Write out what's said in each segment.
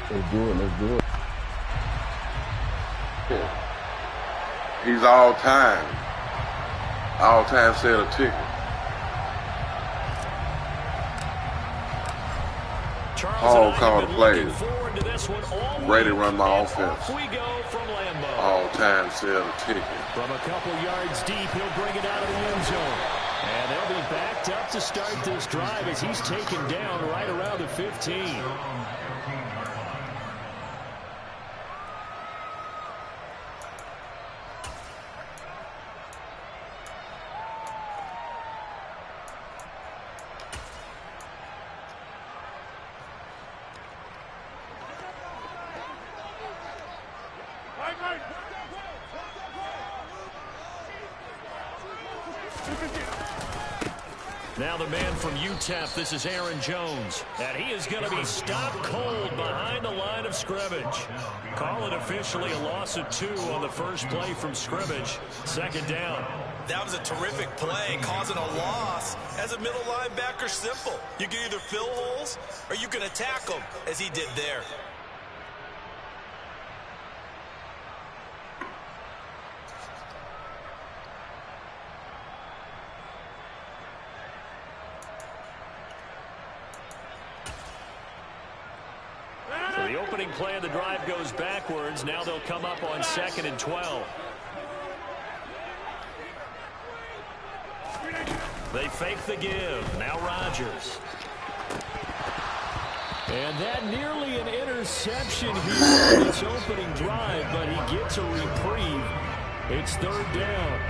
Let's do it. Let's do it. He's all-time sell a ticket. Hall called the plays. Ready to run my offense. All-time sell a ticket. From a couple yards deep, he'll bring it out of the end zone. And they'll be backed up to start this drive as he's taken down right around the 15. Now the man from UTEP, this is Aaron Jones. And he is going to be stopped cold behind the line of scrimmage. Call it officially a loss of 2 on the first play from scrimmage. Second down. That was a terrific play, causing a loss. As a middle linebacker, simple. You can either fill holes or you can attack them, as he did there. The opening play of the drive goes backwards. Now they'll come up on 2nd and 12. They fake the give. Now Rodgers. And that nearly an interception here on this opening drive, but he gets a reprieve. It's 3rd down.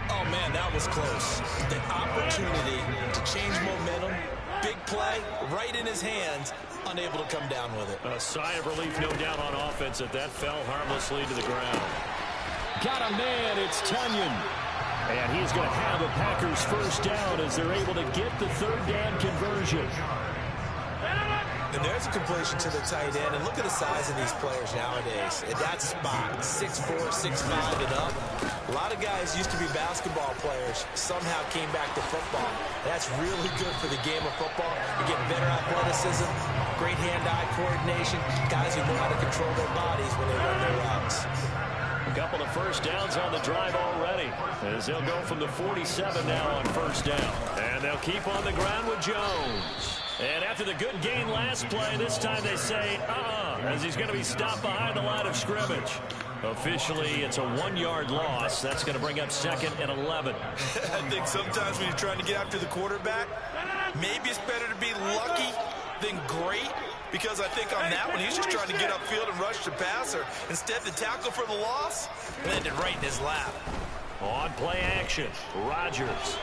Oh, man, that was close. The opportunity to change momentum, big play, right in his hands, unable to come down with it. A sigh of relief, no doubt, on offense that fell harmlessly to the ground. Got a man, it's Tunyon. And he's going to have a Packers first down as they're able to get the 3rd down conversion. And there's a completion to the tight end. And look at the size of these players nowadays. At that spot, 6'4", 6'5", and up. A lot of guys used to be basketball players, somehow came back to football. That's really good for the game of football. You get better athleticism, great hand-eye coordination, guys who know how to control their bodies when they run their routes. A couple of first downs on the drive already, as they'll go from the 47 now on first down. And they'll keep on the ground with Jones. And after the good gain last play, this time they say, as he's going to be stopped behind the line of scrimmage. Officially, it's a 1-yard loss. That's going to bring up 2nd and 11. I think sometimes when you're trying to get after the quarterback, maybe it's better to be lucky than great. Because I think on that one, he's just trying to get upfield and rush the passer. Instead, the tackle for the loss landed right in his lap. On play action, Rodgers.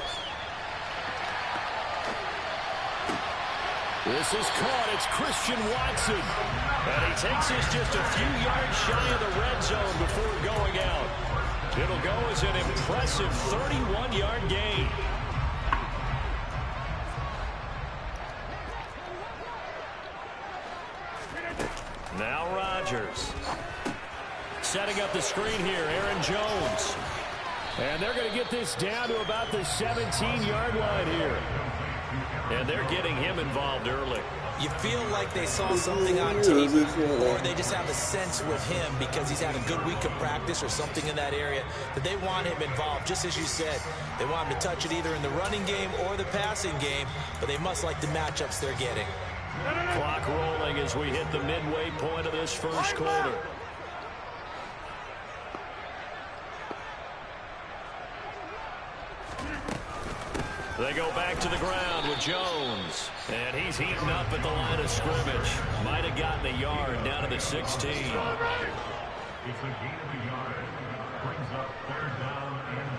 This is caught. It's Christian Watson. And he takes us just a few yards shy of the red zone before going out. It'll go as an impressive 31-yard gain. Now Rodgers. Setting up the screen here, Aaron Jones. And they're going to get this down to about the 17-yard line here. And they're getting him involved early. You feel like they saw something on tape, or they just have a sense with him because he's had a good week of practice or something in that area that they want him involved. Just as you said, they want him to touch it either in the running game or the passing game, but they must like the matchups they're getting. Clock rolling as we hit the midway point of this first quarter. They go back to the ground with Jones. And he's heating up at the line of scrimmage. Might have gotten a yard down to the 16. It's a gain of a yard. Brings up 3rd down and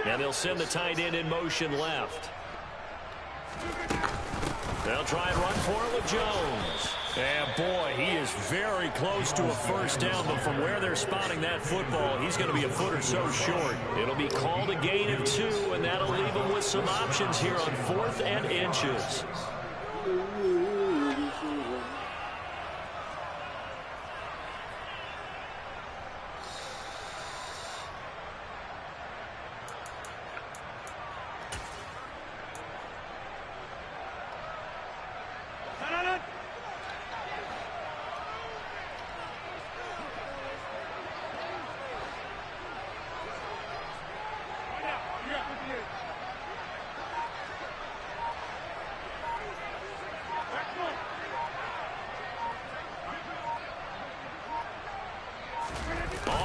2. And they'll send the tight end in motion left. They'll try and run for it with Jones. And boy, he is very close to a first down, but from where they're spotting that football, he's going to be a foot or so short. It'll be called a gain of 2, and that'll leave him with some options here on 4th and inches.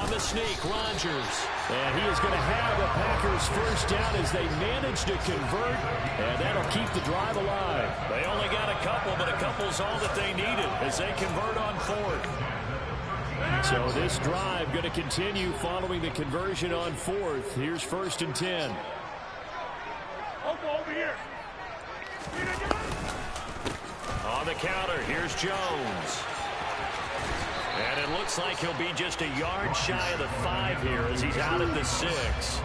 On the sneak, Rodgers. And he is going to have the Packers first down as they manage to convert, and that'll keep the drive alive. They only got a couple, but a couple's all that they needed as they convert on fourth. So this drive going to continue following the conversion on fourth. Here's 1st and 10. Over here. On the counter, here's Jones. And it looks like he'll be just a yard shy of the 5 here as he's out at the 6.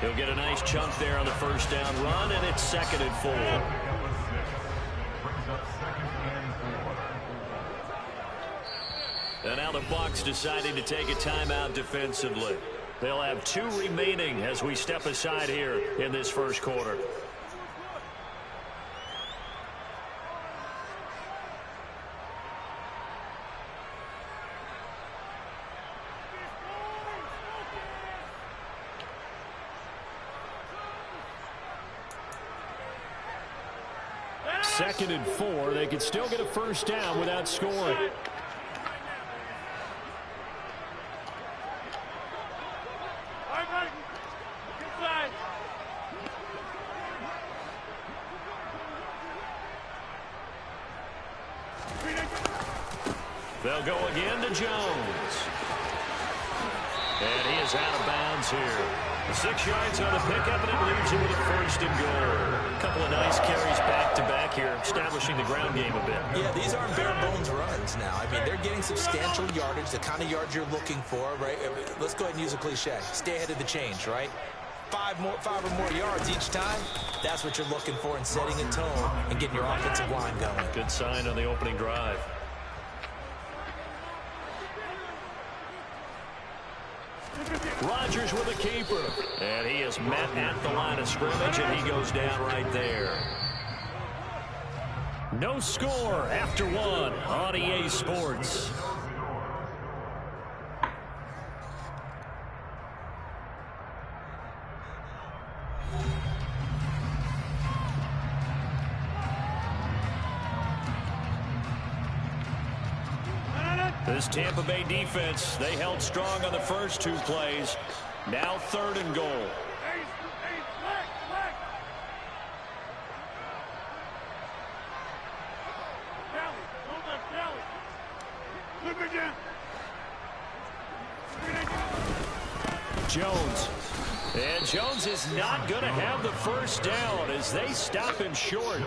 He'll get a nice chunk there on the first down run, and it's 2nd and 4. And now the Bucs deciding to take a timeout defensively. They'll have 2 remaining as we step aside here in this first quarter. Second and 4. They could still get a first down without scoring. They'll go again to Jones. And he is out of bounds here. 6 yards on the pickup, and it leaves him with a 1st and goal. A couple of nice carries back-to-back here, establishing the ground game a bit. Yeah, these aren't bare-bones runs now. I mean, they're getting substantial yardage, the kind of yards you're looking for, right? Let's go ahead and use a cliche. Stay ahead of the change, right? 5 or more yards each time, that's what you're looking for in setting a tone and getting your offensive line going. Good sign on the opening drive. Rodgers with a keeper. And he is met at the line of scrimmage, and he goes down right there. No score after 1 on EA Sports. This Tampa Bay defense, they held strong on the first 2 plays. Now 3rd and goal. Jones. And Jones is not going to have the first down as they stop him short.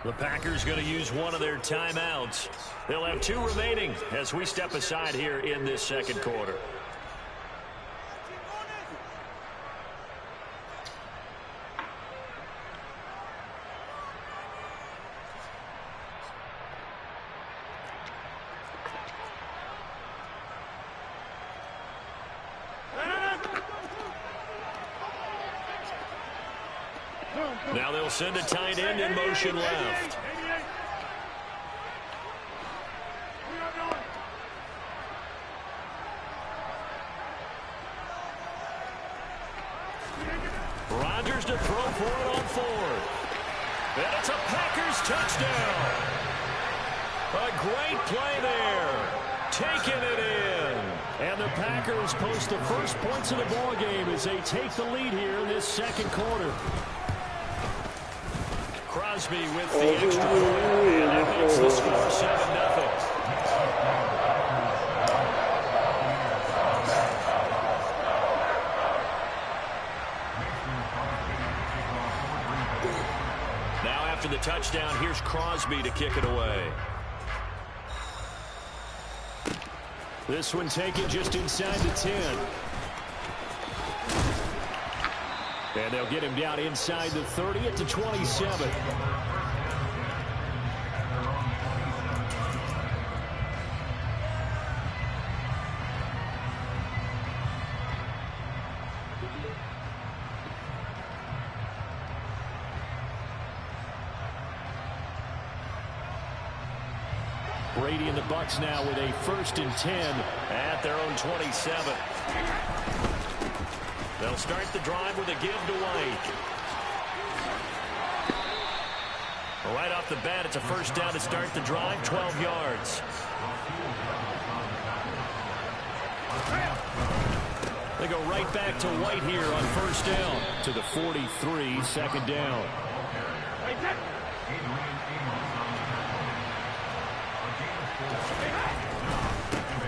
The Packers going to use one of their timeouts. They'll have 2 remaining as we step aside here in this second quarter. Now they'll send a tight end in motion left. Rodgers to throw for it on 4th. And it's a Packers touchdown. A great play there. Taking it in. And the Packers post the first points of the ball game as they take the lead here in this second quarter. Crosby with the extra point, and that makes the score 7-0. Now after the touchdown, here's Crosby to kick it away. This one taken just inside the 10. And they'll get him down inside the 30 at the 27. Brady and the Bucs now with a 1st and 10 at their own 27. They'll start the drive with a give to White. Right off the bat, it's a 1st down to start the drive, 12 yards. They go right back to White here on 1st down to the 43, 2nd down.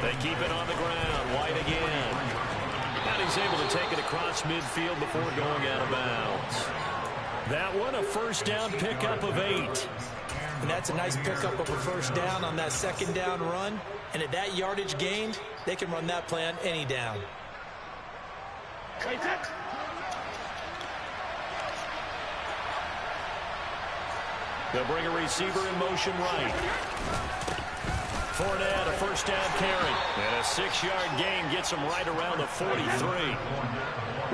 They keep it on the ground. White again. And he's able to take it across midfield before going out of bounds. That one, a 1st down pickup of 8. And that's a nice pickup of a 1st down on that 2nd down run. And at that yardage gained, they can run that play on any down. They'll bring a receiver in motion right. Fournette, a 1st down carry. And a 6-yard gain gets him right around the 43.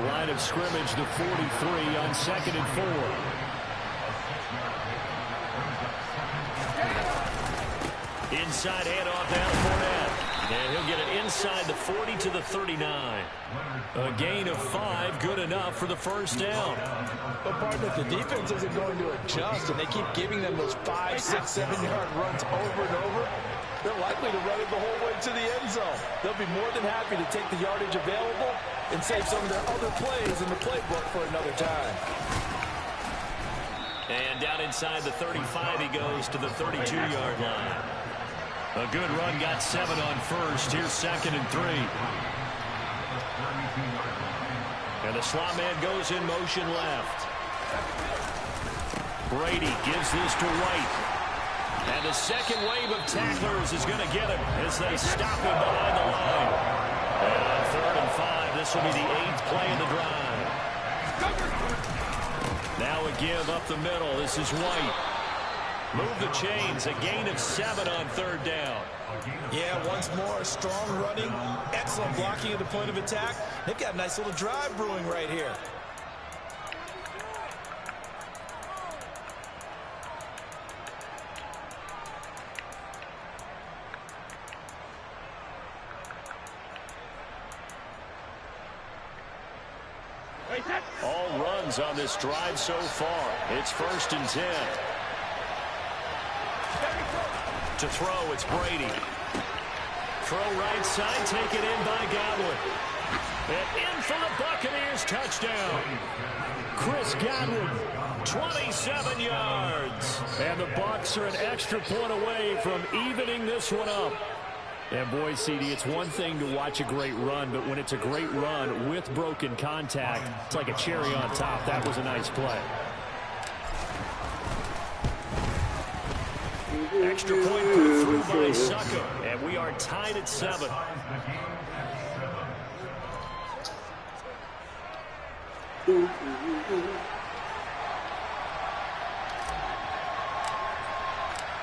Line of scrimmage, the 43 on 2nd and 4. Inside handoff down to Fournette. And he'll get it inside the 40 to the 39. A gain of 5, good enough for the 1st down. But partner, if the defense isn't going to adjust and they keep giving them those 5, 6, 7-yard runs over and over, they're likely to run it the whole way to the end zone. They'll be more than happy to take the yardage available and save some of their other plays in the playbook for another time. And down inside the 35, he goes to the 32-yard line. A good run, got 7 on 1st. Here's 2nd and 3. And the slot man goes in motion left. Brady gives this to White. And the second wave of tacklers is going to get him as they stop him behind the line. And on 3rd and 5, this will be the 8th play of the drive. Now a give up the middle. This is White. Move the chains. A gain of 7 on 3rd down. Yeah, once more, strong running, excellent blocking at the point of attack. They've got a nice little drive brewing right here. All runs on this drive so far. It's 1st and 10. To throw, it's Brady. Throw right side, taken in by Godwin. And in for the Buccaneers, touchdown. Chris Godwin, 27 yards. And the Bucs are an extra point away from evening this one up. And boy, CD, it's one thing to watch a great run, but when it's a great run with broken contact, it's like a cherry on top. That was a nice play. Extra point put through by Sucker, and we are tied at 7.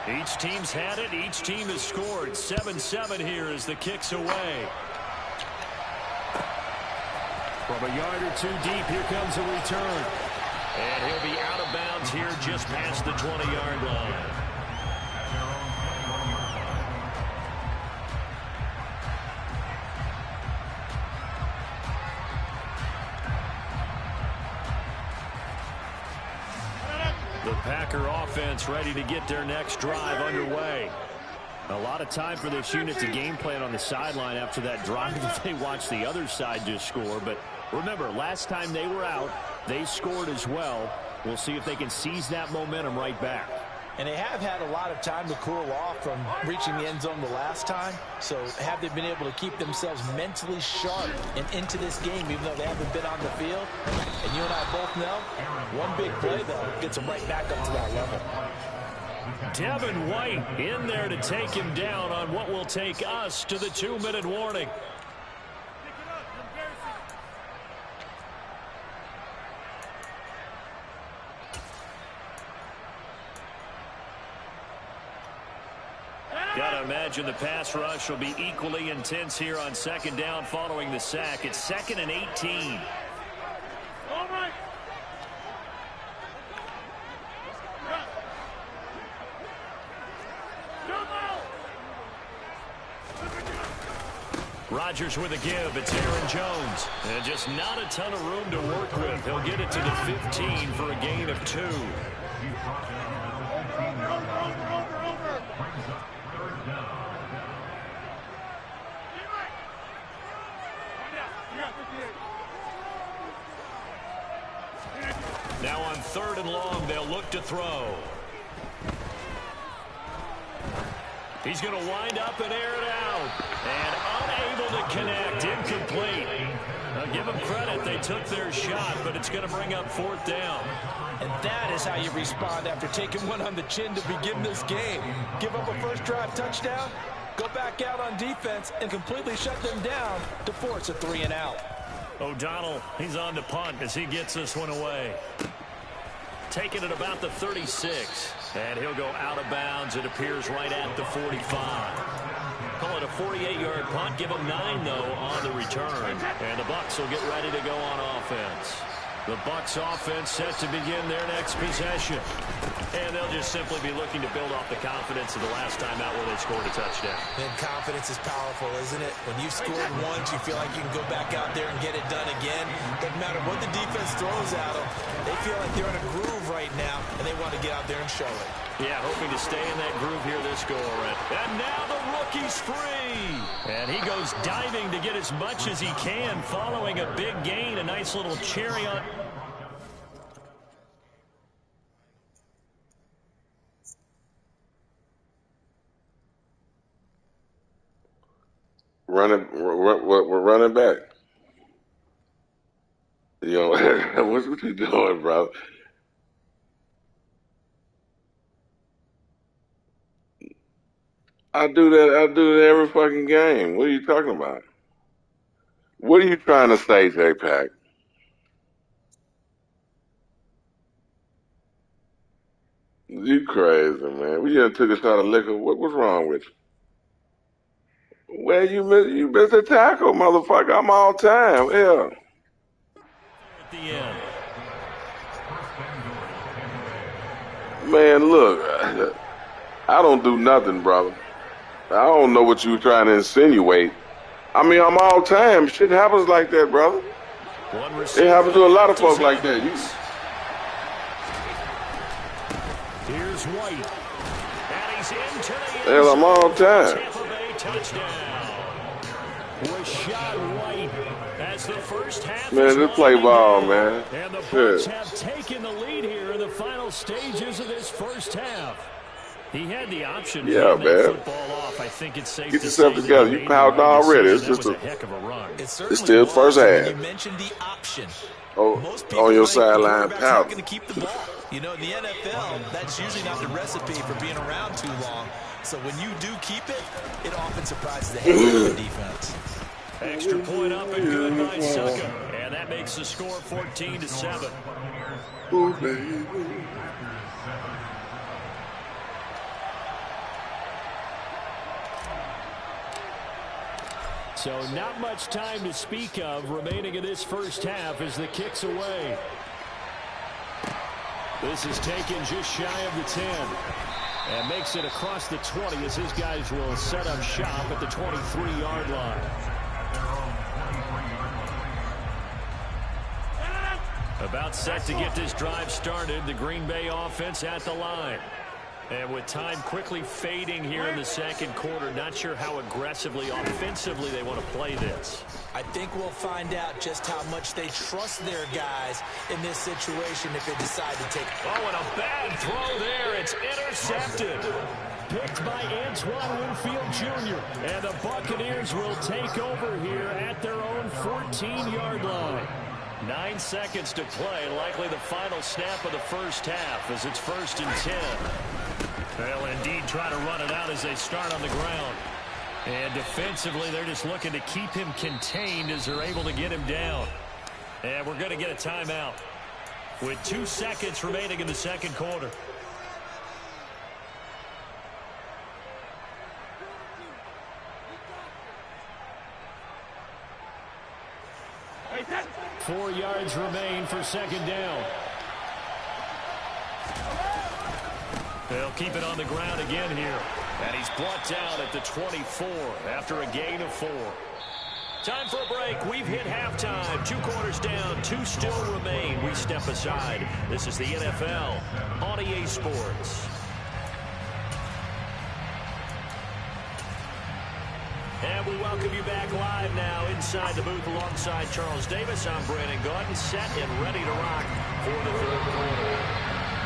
Each team's had it. Each team has scored. 7-7 here as the kick's away. From a yard or 2 deep, here comes a return. And he'll be out of bounds here just past the 20-yard line. The Packer offense ready to get their next drive underway. A lot of time for this unit to game plan on the sideline after that drive that they watched the other side just score. But remember, last time they were out, they scored as well. We'll see if they can seize that momentum right back. And they have had a lot of time to cool off from reaching the end zone the last time. So have they been able to keep themselves mentally sharp and into this game, even though they haven't been on the field? And you and I both know, one big play, though, gets them right back up to that level. Devin White in there to take him down on what will take us to the 2-minute warning. Gotta imagine the pass rush will be equally intense here on 2nd down following the sack. It's 2nd and 18. Rodgers with a give. It's Aaron Jones. And just not a ton of room to work with. He'll get it to the 15 for a gain of 2. Now on 3rd and long, they'll look to throw. He's going to wind up and air it out. And unable to connect. Incomplete. Now give them credit. They took their shot, but it's going to bring up 4th down. And that is how you respond after taking one on the chin to begin this game. Give up a first drive touchdown, go back out on defense, and completely shut them down to force a 3 and out. O'Donnell, he's on to punt as he gets this one away. Taking it about the 36. And he'll go out of bounds. It appears right at the 45. Call it a 48-yard punt. Give them 9, though, on the return. And the Bucs will get ready to go on offense. The Bucs offense set to begin their next possession. And they'll just simply be looking to build off the confidence of the last time out where they scored a touchdown. And confidence is powerful, isn't it? When you've scored once, you feel like you can go back out there and get it done again. Doesn't matter what the defense throws at them. They feel like they're in a groove right now, and they want to get out there and show it. Yeah, hoping to stay in that groove here this go-around. And now the rookie's free. And he goes diving to get as much as he can following a big gain. A nice little cherry on. We're running back. You know, what you doing, bro? I do that every fucking game. What are you talking about? What are you trying to say, J-Pack? You crazy, man. We just took a shot of liquor. What's wrong with you? Well, you missed a tackle, motherfucker. I'm all time. Yeah. At the end. Man, look. I don't do nothing, brother. I don't know what you were trying to insinuate. I mean, I'm all time. Shit happens like that, brother. It happens to a lot of folks like that. Here's White. And he's into the Hell, I'm all time. Tampa Bay touchdown. Rashad White as the first half. Man, just play ball, man. And the Bucs have taken the lead here in the final stages of this first half. He had the option to hand that football off. I think it's safe Get to yourself say together. You pounded already. It's just a heck of a run. It's still first half. You mentioned the option. On your sideline, pound. Going to keep the ball. You know, in the NFL, that's usually not the recipe for being around too long. So when you do keep it, it often surprises the heck out of the defense. Extra point up and good by Succa. And that makes the score 14-7. Ooh, baby. So not much time to speak of remaining in this first half as the kick's away. This is taken just shy of the 10. And makes it across the 20 as his guys will set up shop at the 23-yard line. About set to get this drive started. The Green Bay offense at the line. And with time quickly fading here in the second quarter, not sure how aggressively, offensively they want to play this. I think we'll find out just how much they trust their guys in this situation if they decide to take. Oh, and a bad throw there. It's intercepted. Picked by Antoine Winfield Jr. And the Buccaneers will take over here at their own 14-yard line. 9 seconds to play, likely the final snap of the first half as it's 1st and 10. They'll indeed try to run it out as they start on the ground. And defensively, they're just looking to keep him contained as they're able to get him down. And we're going to get a timeout with 2 seconds remaining in the second quarter. Four yards remain for second down. They'll keep it on the ground again here. And he's brought down at the 24 after a gain of 4. Time for a break. We've hit halftime. 2 quarters down. 2 still remain. We step aside. This is the NFL on EA Sports. And we welcome you back live now inside the booth alongside Charles Davis. I'm Brandon Gaudin, set and ready to rock for the third quarter.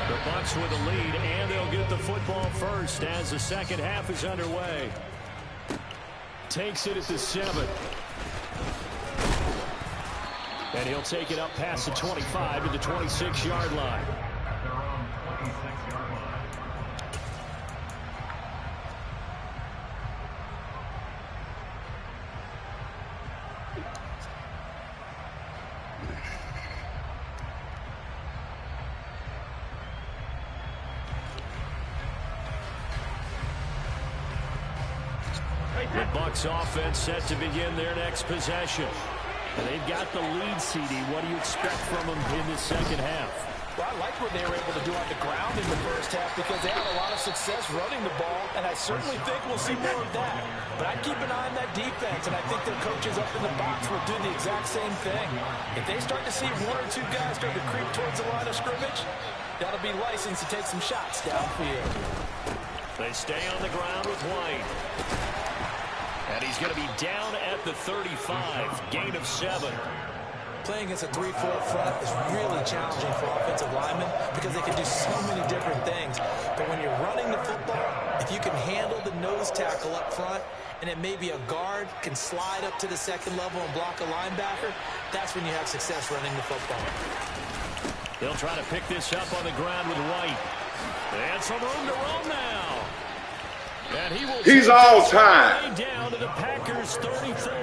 The Bucs with the lead, and they'll get the football first as the second half is underway. Takes it at the 7. And he'll take it up past the 25 to the 26-yard line. Their own 26-yard line. The Bucs offense set to begin their next possession. They've got the lead, CD. What do you expect from them in this second half? Well, I like what they were able to do on the ground in the first half because they had a lot of success running the ball, and I certainly think we'll see more of that. But I'd keep an eye on that defense, and I think their coaches up in the box will do the exact same thing. If they start to see 1 or 2 guys start to creep towards the line of scrimmage, that'll be licensed to take some shots downfield. They stay on the ground with White. And he's going to be down at the 35, gain of 7. Playing against a 3-4 front is really challenging for offensive linemen because they can do so many different things. But when you're running the football, if you can handle the nose tackle up front, and then maybe a guard can slide up to the second level and block a linebacker, that's when you have success running the football. They'll try to pick this up on the ground with White. And some room to roam now. And He's all time. Down to the Packers 34.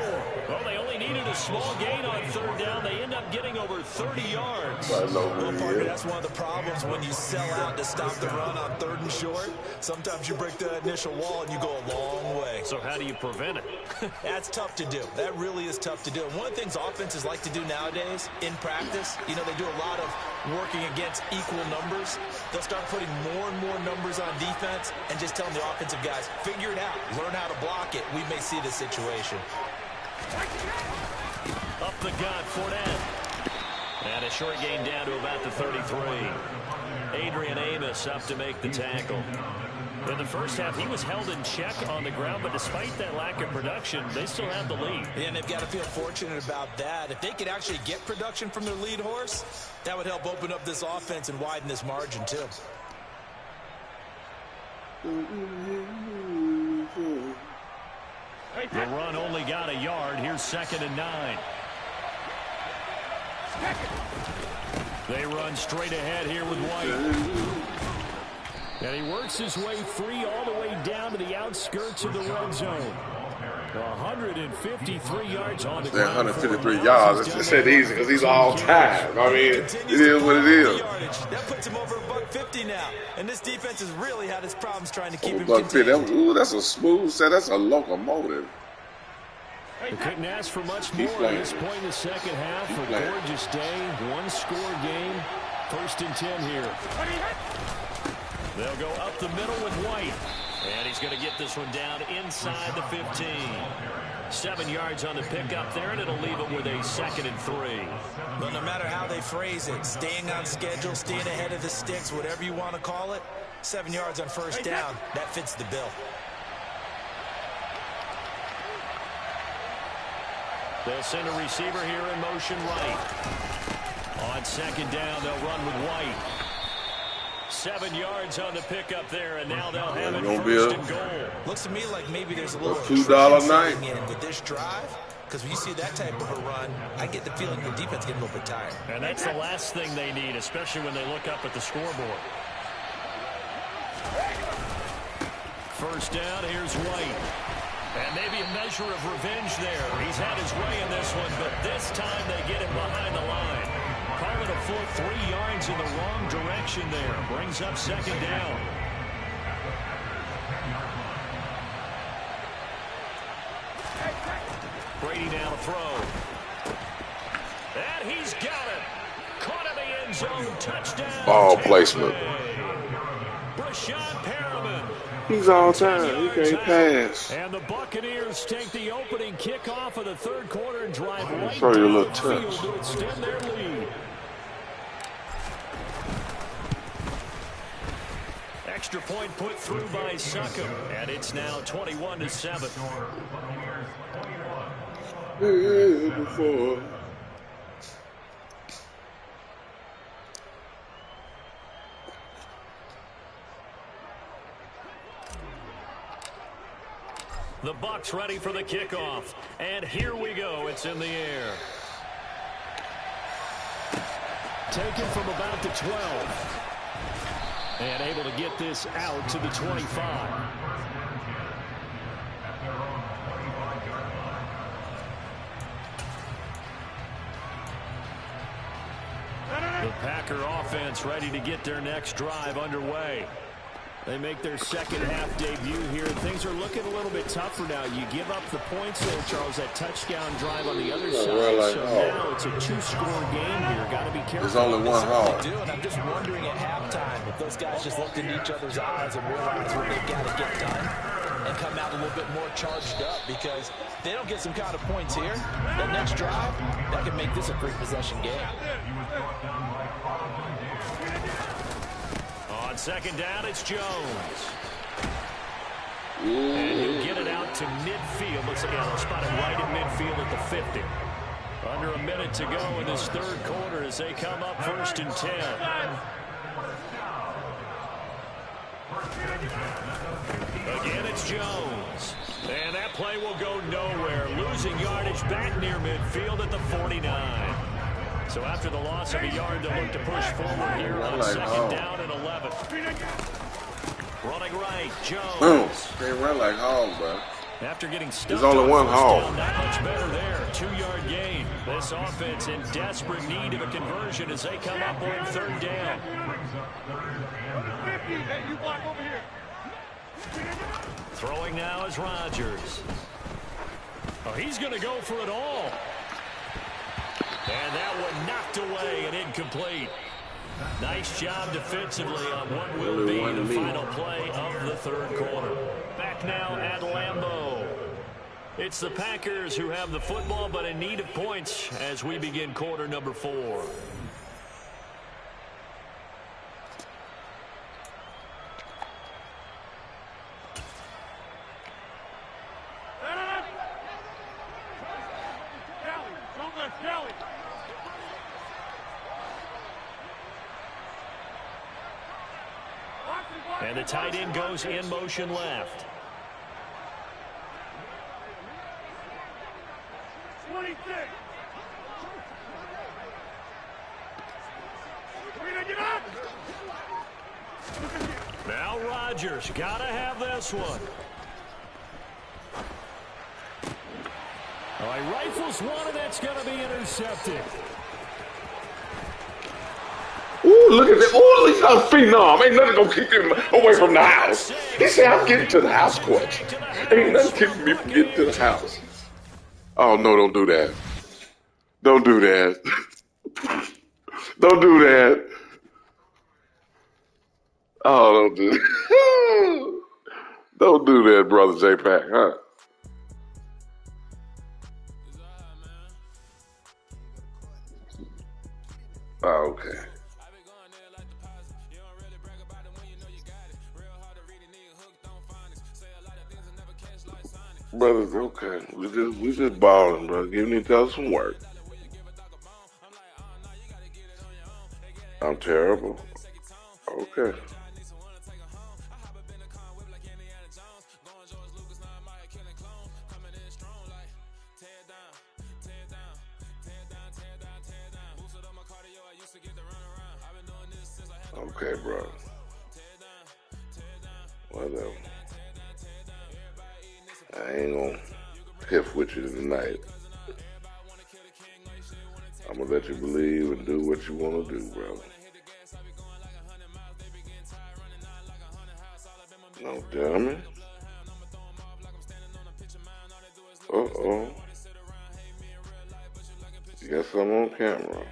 Well, they only needed a small gain on third down. They end up getting over 30 yards. Well, Parker, that's one of the problems when you sell out to stop the run on 3rd and short. Sometimes you break the initial wall and you go a long way. So how do you prevent it? That's tough to do. That really is tough to do. And one of the things offenses like to do nowadays in practice, you know, they do a lot of working against equal numbers. They'll start putting more and more numbers on defense and just telling the offensive guys, figure it out, learn how to block it. We may see this situation. Up the gut, Fournette. And a short gain down to about the 33. Adrian Amos up to make the tackle. In the first half, he was held in check on the ground, but despite that lack of production, they still have the lead. Yeah, and they've got to feel fortunate about that. If they could actually get production from their lead horse, that would help open up this offense and widen this margin, too. The run only got a yard. Here's 2nd and 9. They run straight ahead here with White. And he works his way free all the way down to the outskirts of the red zone. 153 yards on the ground. 153 yards. It's said easy because he's all time. I mean, it is what it is. That puts him over $150 now. And this defense has really had its problems trying to keep him contained. Ooh, that's a smooth set. That's a locomotive. They couldn't ask for much more at this point in the second half. A gorgeous day, 1-score game. 1st and 10 here. They'll go up the middle with White. And he's going to get this one down inside the 15. 7 yards on the pickup there, and it'll leave him with a 2nd and 3. But no matter how they phrase it, staying on schedule, staying ahead of the sticks, whatever you want to call it, 7 yards on 1st down, that fits the bill. They'll send a receiver here in motion right. On 2nd down, they'll run with White. 7 yards on the pickup there, and now they'll have it 1st and goal. Looks to me like maybe there's a little $2 night with this drive, because when you see that type of a run, I get the feeling the defense getting a little bit tired. And that's the last thing they need, especially when they look up at the scoreboard. 1st down, here's White. And maybe a measure of revenge there. He's had his way in this one, but this time they get him behind the line. Call it a full 3 yards in the wrong direction there. Brings up 2nd down. Brady now to throw. And he's got it. Caught in the end zone. Touchdown. Ball placement. Brashad Perriman He's all time. He can't pass. And the Buccaneers take the opening kickoff of the third quarter and drive right Show you a down little the field touch. to extend their lead. Extra point put through by Succum, and it's now 21-7. Before. The Bucs ready for the kickoff, and here we go. It's in the air. Taken from about the 12. And able to get this out to the 25. The Packer offense ready to get their next drive underway. They make their second half debut here. Things are looking a little bit tougher now. You give up the points there, Charles, that touchdown drive on the other side. Like, so now it's a two-score game here. Got to be careful. There's only one hole. And I'm just wondering at halftime if those guys just looked into each other's eyes and realized what they've got to get done and come out a little bit more charged up, because if they don't get some kind of points here, that next drive, that can make this a three-possession game. On second down, it's Jones. And he'll get it out to midfield. Looks like they'll spot him right at midfield at the 50. Under a minute to go in this third quarter as they come up 1st and 10. Again, it's Jones. And that play will go nowhere. Losing yardage back near midfield at the 49. So after the loss of a yard, they'll look to push forward here on second down and 11. Running right, Jones. They run like hogs, bro. After getting stuck, there's only one hog. Not much better there. 2-yard gain. This offense in desperate need of a conversion as they come up on third down. Throwing now is Rodgers. Oh, he's going to go for it all. And that one knocked away and incomplete. Nice job defensively on what will be the final play of the third quarter. Back now at Lambeau. It's the Packers who have the football, but in need of points as we begin quarter number 4. And the tight end goes in motion left. 26. Now Rodgers, gotta have this one. Oh, he rifles one, and that's going to be intercepted. Ooh, look at that. Ooh, he's not a phenom. Ain't nothing gonna keep him away from the house. He said, I'm getting to the house quick. Ain't nothing keeping me from getting to the house. Oh, no, don't do that. Don't do that. Don't do that. Oh, don't do that. Don't do that, brother J-Pack, huh? Oh, okay. Brothers, okay. We just balling, bro. Giving each other some work. I'm terrible. Okay. Okay, bro. Whatever. I ain't gonna piff with you tonight. I'm gonna let you believe and do what you wanna do, bro. No, dummy. Uh-oh. Guess I'm on camera.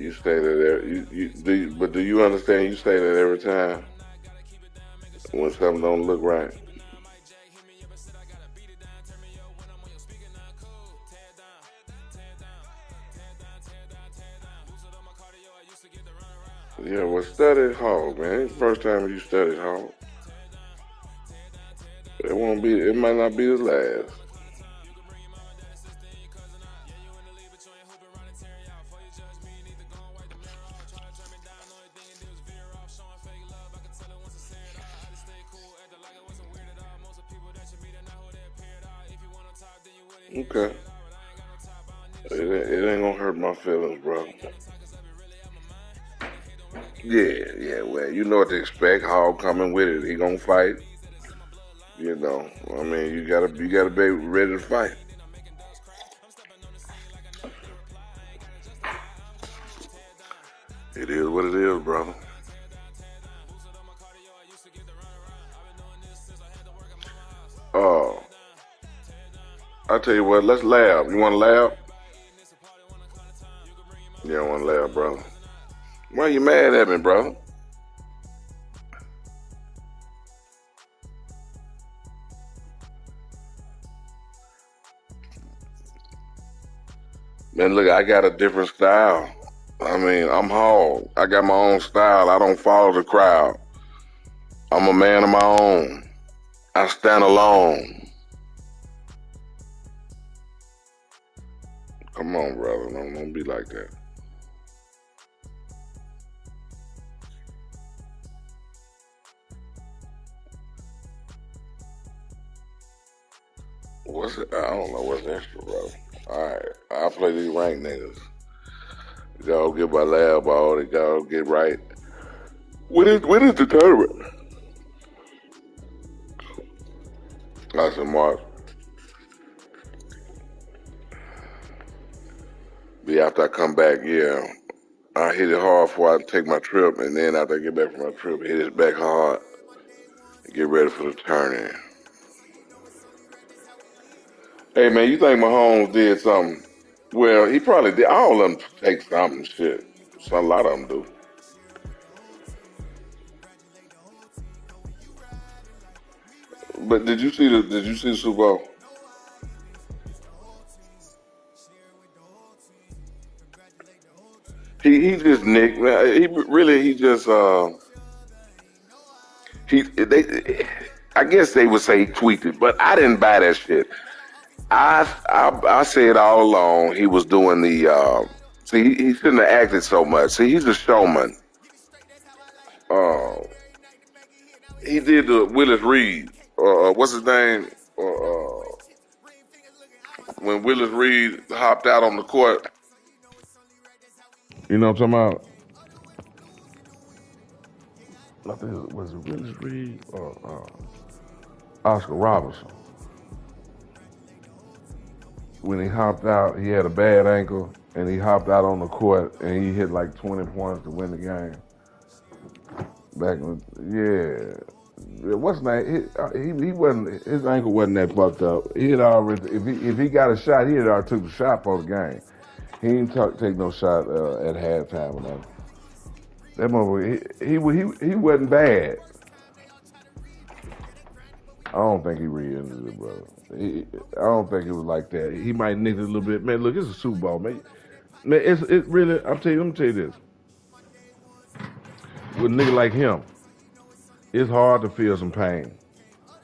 You stay there. But do you understand? You stay there every time when something don't look right. Yeah, well, study hard, man. It's the first time you studied hard. It won't be. It might not be the last. Okay. It ain't gonna hurt my feelings, bro. Yeah. Well, you know what to expect. Hog coming with it. He gonna fight. You know. I mean, you gotta be ready to fight. It is what it is, brother. Oh, I tell you what. Let's laugh. You want to laugh? You don't want to laugh, brother. Why you mad at me, brother? Man, look, I got a different style. I mean, I'm hard. I got my own style. I don't follow the crowd. I'm a man of my own. I stand alone. Come on, brother. Don't be like that. What's it? I don't know what's extra, brother. All right, I'll play these ranked niggas. They gotta get my lab ball. They gotta get right. When is the tournament? I said March. Be after I come back, yeah. I hit it hard before I take my trip, and then after I get back from my trip, hit it back hard. Get ready for the turn-in. Hey, man, you think Mahomes did something? Well, he probably did. All of them take something, shit. So a lot of them do. But did you see the Super Bowl? He just Nick. He really he just he they. I guess they would say he tweaked it, but I didn't buy that shit. I said all along he was doing the. See, he shouldn't have acted so much. See, he's a showman. Uh, he did the Willis Reed. What's his name? When Willis Reed hopped out on the court. You know what I'm talking about? I think it was Willis Reed or Oscar Robertson. When he hopped out, he had a bad ankle, and he hopped out on the court, and he hit like 20 points to win the game. Back in, yeah. What's his name? He wasn't. His ankle wasn't that fucked up. He had already. If he got a shot, he had already took the shot for the game. He didn't take no shot at halftime or nothing. That motherfucker, he wasn't bad. I don't think he re-injured it, brother. I don't think it was like that. He might nick it a little bit. Man, look, it's a Super Bowl, man. Man, it's really. Let me tell you this. With a nigga like him, it's hard to feel some pain.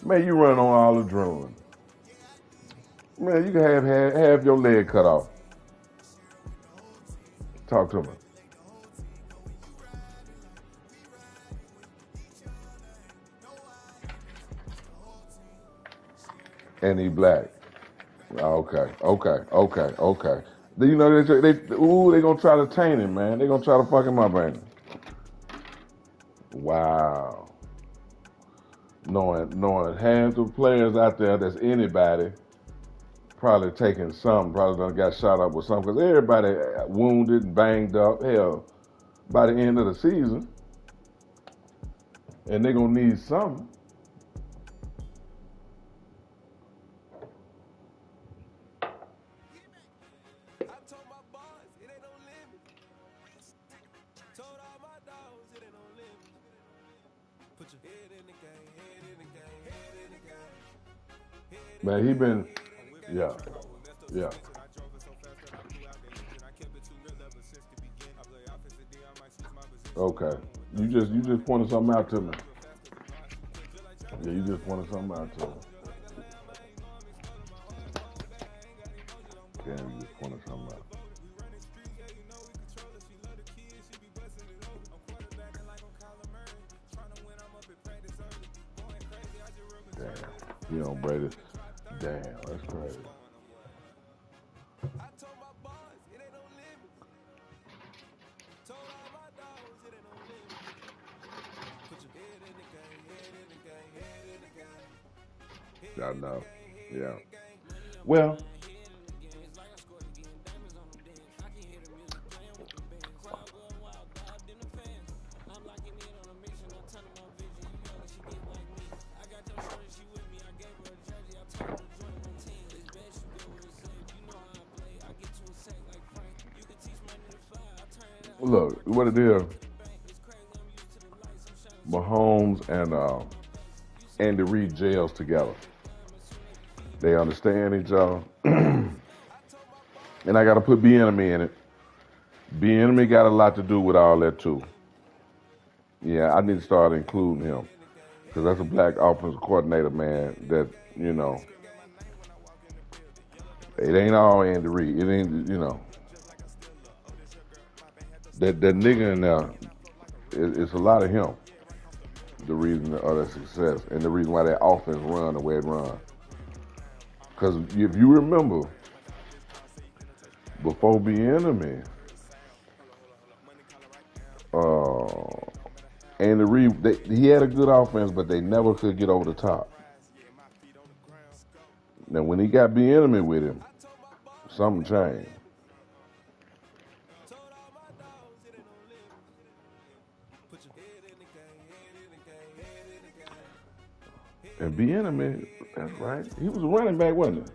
Man, you run on all the adrenaline. Man, you can have your leg cut off. Talk to me. And he black. Okay. You know they gonna try to taint him, man. They gonna try to fuck him up, man. Wow. Knowing half the players out there that's anybody probably taking something, probably done got shot up with something, because everybody wounded and banged up. Hell, by the end of the season, and they gonna need something. Man, he been, yeah. Okay. You just pointed something out to me. Yeah, you just pointed something out to me. Damn, you just pointed something out. Damn. You don't Brady. Damn, that's crazy. I know. Yeah. Well, look, what it is, Mahomes and Andy Reid gels together. They understand each other. And I got to put Bieniemy in it. Bieniemy got a lot to do with all that, too. Yeah, I need to start including him. Because that's a black offensive coordinator, man, that, you know, it ain't all Andy Reid. It ain't, you know. That nigga in there, it's a lot of him. The reason of their success and the reason why that offense run the way it run. Because if you remember, before Bieniemy, Andy Reid, he had a good offense, but they never could get over the top. Now, when he got Bieniemy with him, something changed. And Bieniemy, that's right, he was a running back, wasn't he?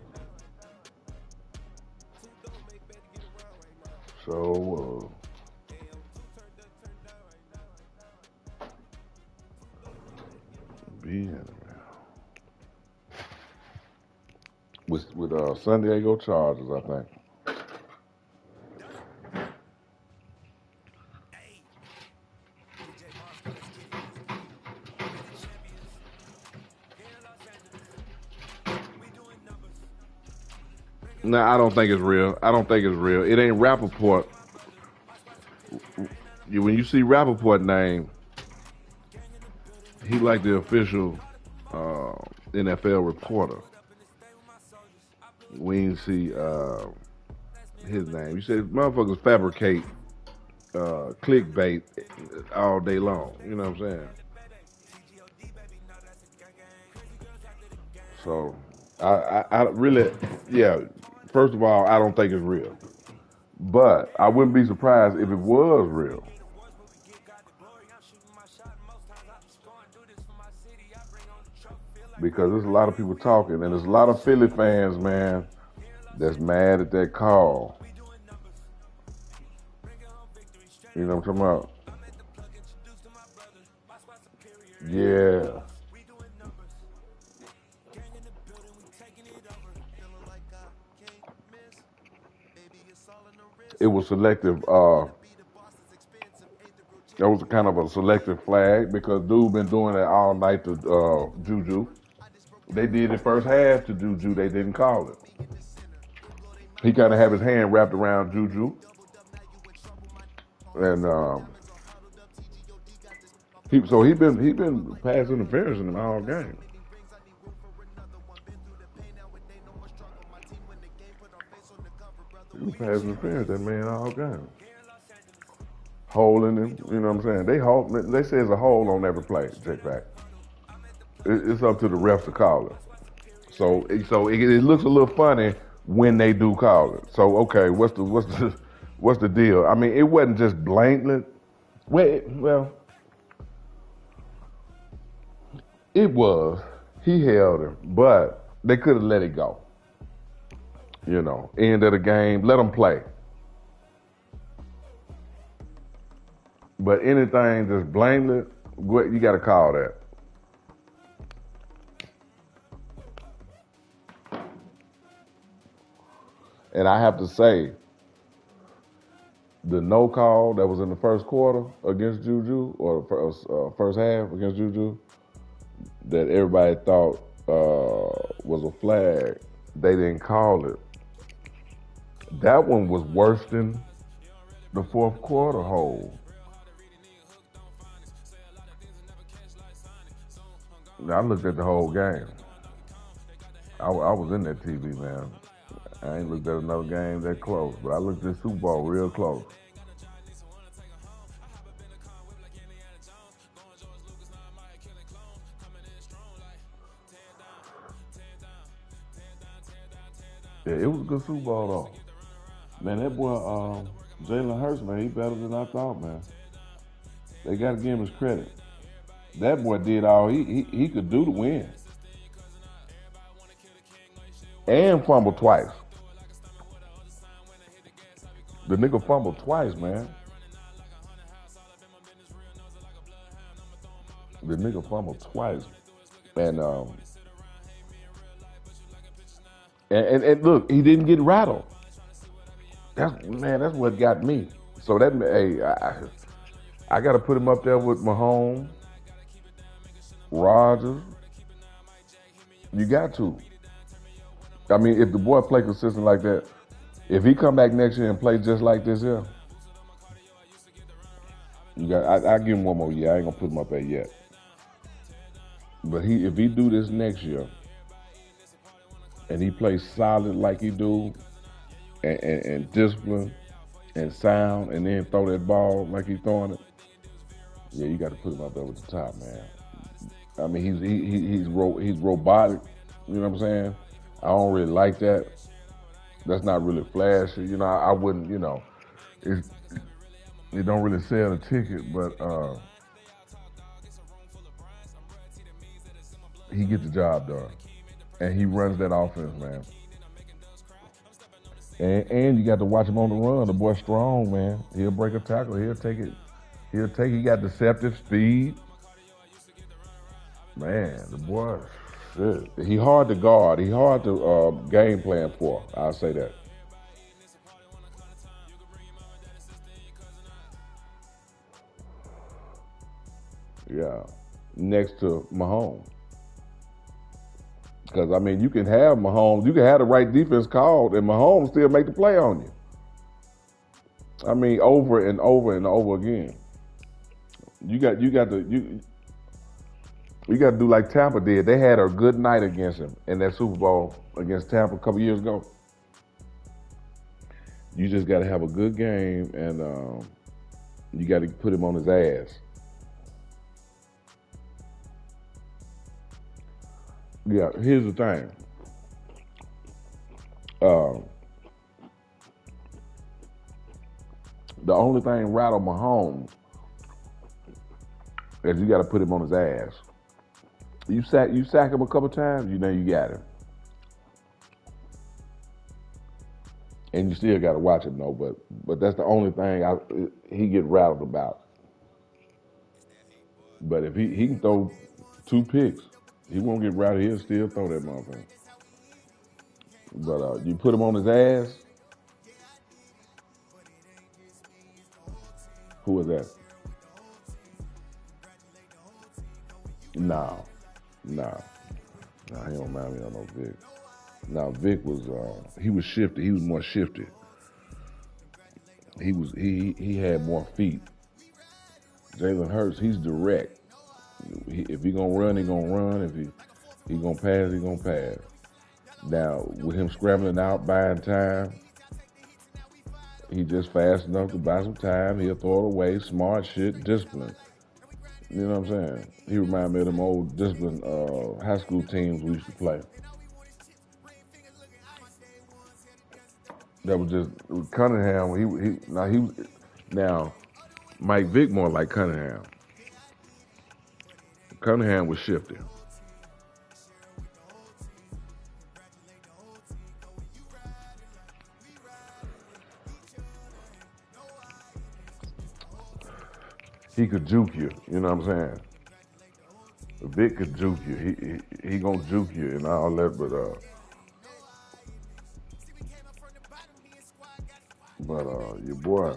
So, Bieniemy. With San Diego Chargers, I think. No, I don't think it's real. It ain't Rappaport. When you see Rappaport name, he like the official NFL reporter. We didn't see his name. You said motherfuckers fabricate clickbait all day long. You know what I'm saying? So I really, yeah. First of all, I don't think it's real, but I wouldn't be surprised if it was real. Because there's a lot of people talking, and there's a lot of Philly fans, man, that's mad at that call. You know what I'm talking about? Yeah. It was selective. That was kind of a selective flag because dude been doing it all night to Juju. They did it first half to Juju. They didn't call it. He kind of had his hand wrapped around Juju, and he been pass interference in all game. He was pass interference that man all game. Holding him, you know what I'm saying? They say it's a hold on every play, J-Pack. It's up to the refs to call it. So it looks a little funny when they do call it. So okay, what's the deal? I mean, it wasn't just blatant. Well, it was. He held him, but they could have let it go. You know, end of the game, let them play. But anything just blatant, What you got to call that? And I have to say, the no call that was in the first quarter against Juju, or the first half against Juju, that everybody thought was a flag, they didn't call it. That one was worse than the fourth quarter hold. Now, I looked at the whole game. I was in that TV, man. I ain't looked at another game that close, but I looked at Super Bowl real close. Yeah, it was a good Super Bowl, though. Man, that boy, Jalen Hurts, man, he better than I thought, man. They got to give him his credit. That boy did all he could do to win. And fumbled twice. The nigga fumbled twice, man. The nigga fumbled twice. And look, he didn't get rattled. That's what got me. So that, hey, I got to put him up there with Mahomes, Rodgers. You got to. I mean, if the boy play consistent like that, if he come back next year and play just like this here, I give him one more year. I ain't gonna put him up there yet. But if he do this next year, and he plays solid like he do, and discipline and sound, and then throw that ball like he's throwing it, yeah, you got to put him up there with the top, man. I mean, he's robotic. You know what I'm saying? I don't really like that. That's not really flashy. You know, I wouldn't. You know, it don't really sell the ticket, but he gets the job done, and he runs that offense, man. And you got to watch him on the run. The boy's strong, man. He'll break a tackle. He'll take it. He got deceptive speed. Man, the boy, shit. He hard to guard. He hard to game plan for. I'll say that. Yeah. Next to Mahomes. Because, I mean, you can have Mahomes. You can have the right defense called, and Mahomes still make the play on you. I mean, over and over and over again. You got to do like Tampa did. They had a good night against him in that Super Bowl against Tampa a couple years ago. You just got to have a good game, and you got to put him on his ass. Yeah, here's the thing. The only thing rattle Mahomes is you got to put him on his ass. You sack him a couple times, you know you got him. And you still got to watch him though, but that's the only thing he get rattled about. But if he can throw 2 picks, he won't get rattled. He'll still throw that motherfucker. But you put him on his ass. Who is that? No, he don't mind me on no Vic. Now Vic was he was shifty. He was more shifty. He had more feet. Jalen Hurts, he's direct. If he gonna run, he gonna run. If he gonna pass, he gonna pass. Now with him scrambling out, buying time, he just fast enough to buy some time. He'll throw it away. Smart shit, discipline. You know what I'm saying? He reminded me of them old disciplined high school teams we used to play. That was just Cunningham. Now Mike Vick more like Cunningham. Cunningham was shifty. he could juke you. You know what I'm saying? Vic could juke you. He gonna juke you and all that, but your boy,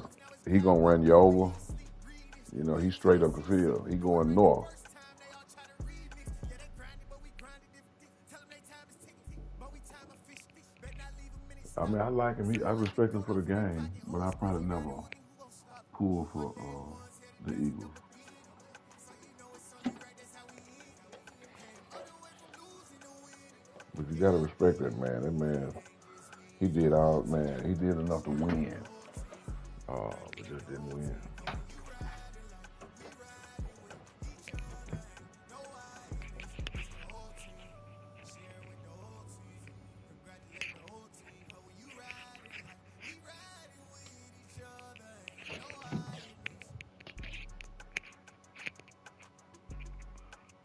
he gonna run you over. You know, he's straight up the field. He going north. I mean, I like him. I respect him for the game, but I probably never pull for the Eagles. But you gotta respect that man. That man, he did enough to win. But just didn't win.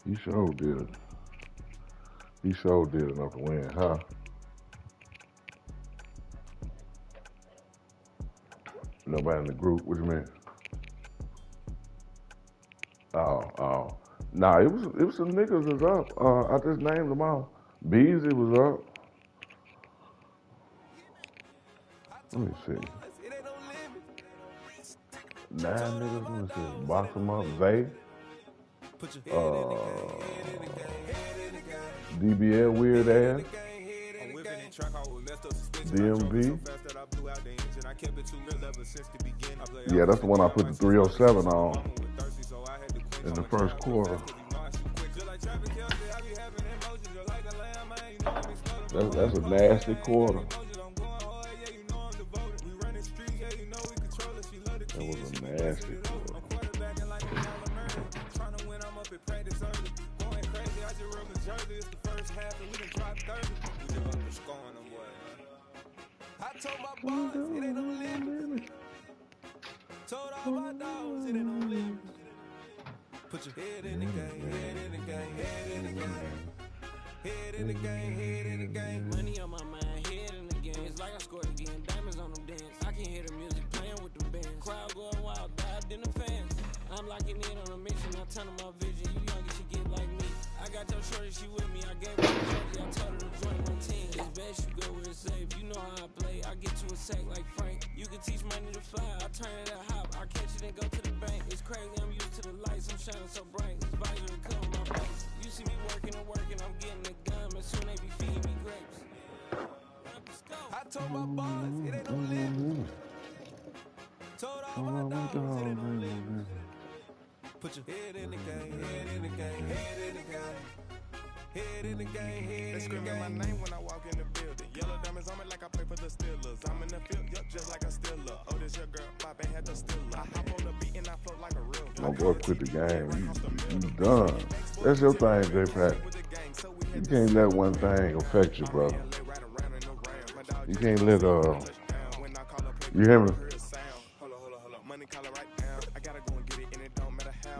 He sure did. He sure did enough to win, huh? Nobody in the group. What you mean? Oh. Nah, it was some niggas was up. I just named them all. Beasley was up. Let me see. 9 niggas. Let me see. Box them up. Zay. DBL weird ass. DMV. Yeah, that's the one I put the 307 on in the first quarter. That's a nasty quarter. That was a nasty quarter. I told my boys, it ain't no limit. Told all my dogs, it ain't no limit. Put your head in the game, head in the game, head in the game. Head in the game, head in the game. Money on my mind, head in the game. It's like I scored again, diamonds on them dance. I can hear the music playing with them bands. Crowd going wild, dived in the fans. I'm locking in on a mission, I turn on my vision. You young, you should get like me. I got your shorty, she with me. I gave her the jersey, I told her to join my team. It's best you go where it's safe. You know how I play. I get you a sack like Frank. You can teach money to fly. I turn it to hop. I catch it and go to the bank. It's crazy, I'm used to the lights. I'm shining so bright. This visor will cover my face. You see me working and working. I'm getting the gun, but soon they be feeding me grapes. I told my boys, it ain't no limit. Told all my dogs, it ain't no limit. Put your head in the game, head in the game, head in the game. Head in the game, head in the game. They screaming my name when I walk in the building. Yellow diamonds on me like I play for the Steelers. I'm in the field, yup, just like a Steeler. Oh, this your girl, Bobby had the Steeler. I hop on the beat and I float like a real. My boy quit the game. You done. That's your thing, J-Pat. You can't let one thing affect you, bro. You can't let you hear me?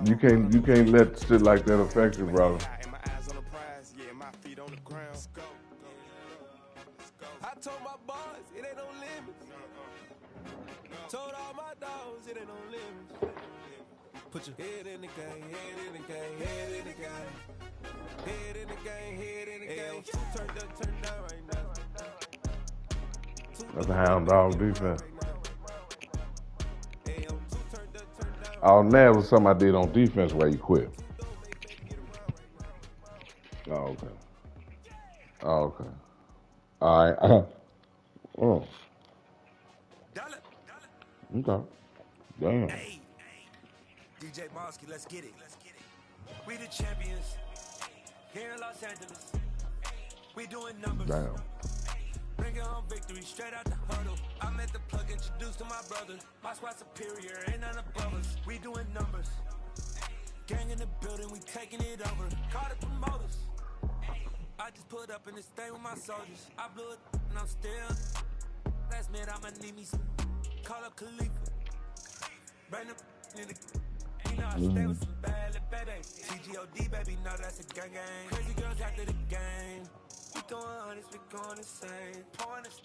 You can't let shit like that affect you, brother. I told my boys, it ain't no limits. Told all my dogs, it ain't no limits. Put your head in the game, head in the game, head in the game. Head in the game, head in the game. Turn down right now. That's a hound dog defense. All that was something I did on defense where you quit. Oh, okay. Oh, okay. All right. Oh. Okay. Damn. Hey, DJ Mosky, let's get it. We the champions here in Los Angeles. We doing numbers. Damn. Bring it home victory straight out the huddle. I'm at the plug introduced to my brother. My squad superior, ain't none above us. We doing numbers. Gang in the building, we taking it over. Call the promoters. I just put up in this thing with my soldiers. I blew it and I'm still. Last minute I'ma need me some. Call up Khalifa. Bring them in the. You know I stay with some bad little baby. TGOD baby, know that's a gang gang. Crazy girls after the game. We throwing hundreds, we going insane. Pointers.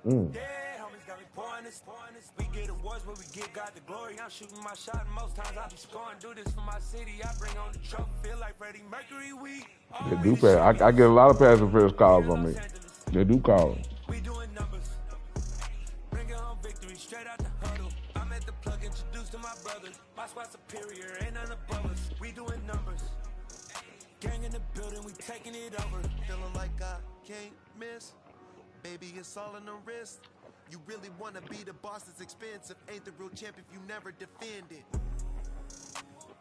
Mm. Yeah, homies got me pouring this. We get awards, but we get God the glory. I'm shooting my shot, and most times I be scoring. Do this for my city. I bring on the trophy. Feel like Freddie Mercury. They do pay. I get a lot of pass interference calls on me. They do call them. We doing numbers. Bringing home victory straight out the huddle. I'm at the plug, introduced to my brothers. My squad superior, ain't none above us. We doing numbers. Gang in the building, we taking it over. Feeling like I can't miss. Baby, it's all in the wrist. You really wanna be the boss, it's expensive. Ain't the real champ if you never defend it.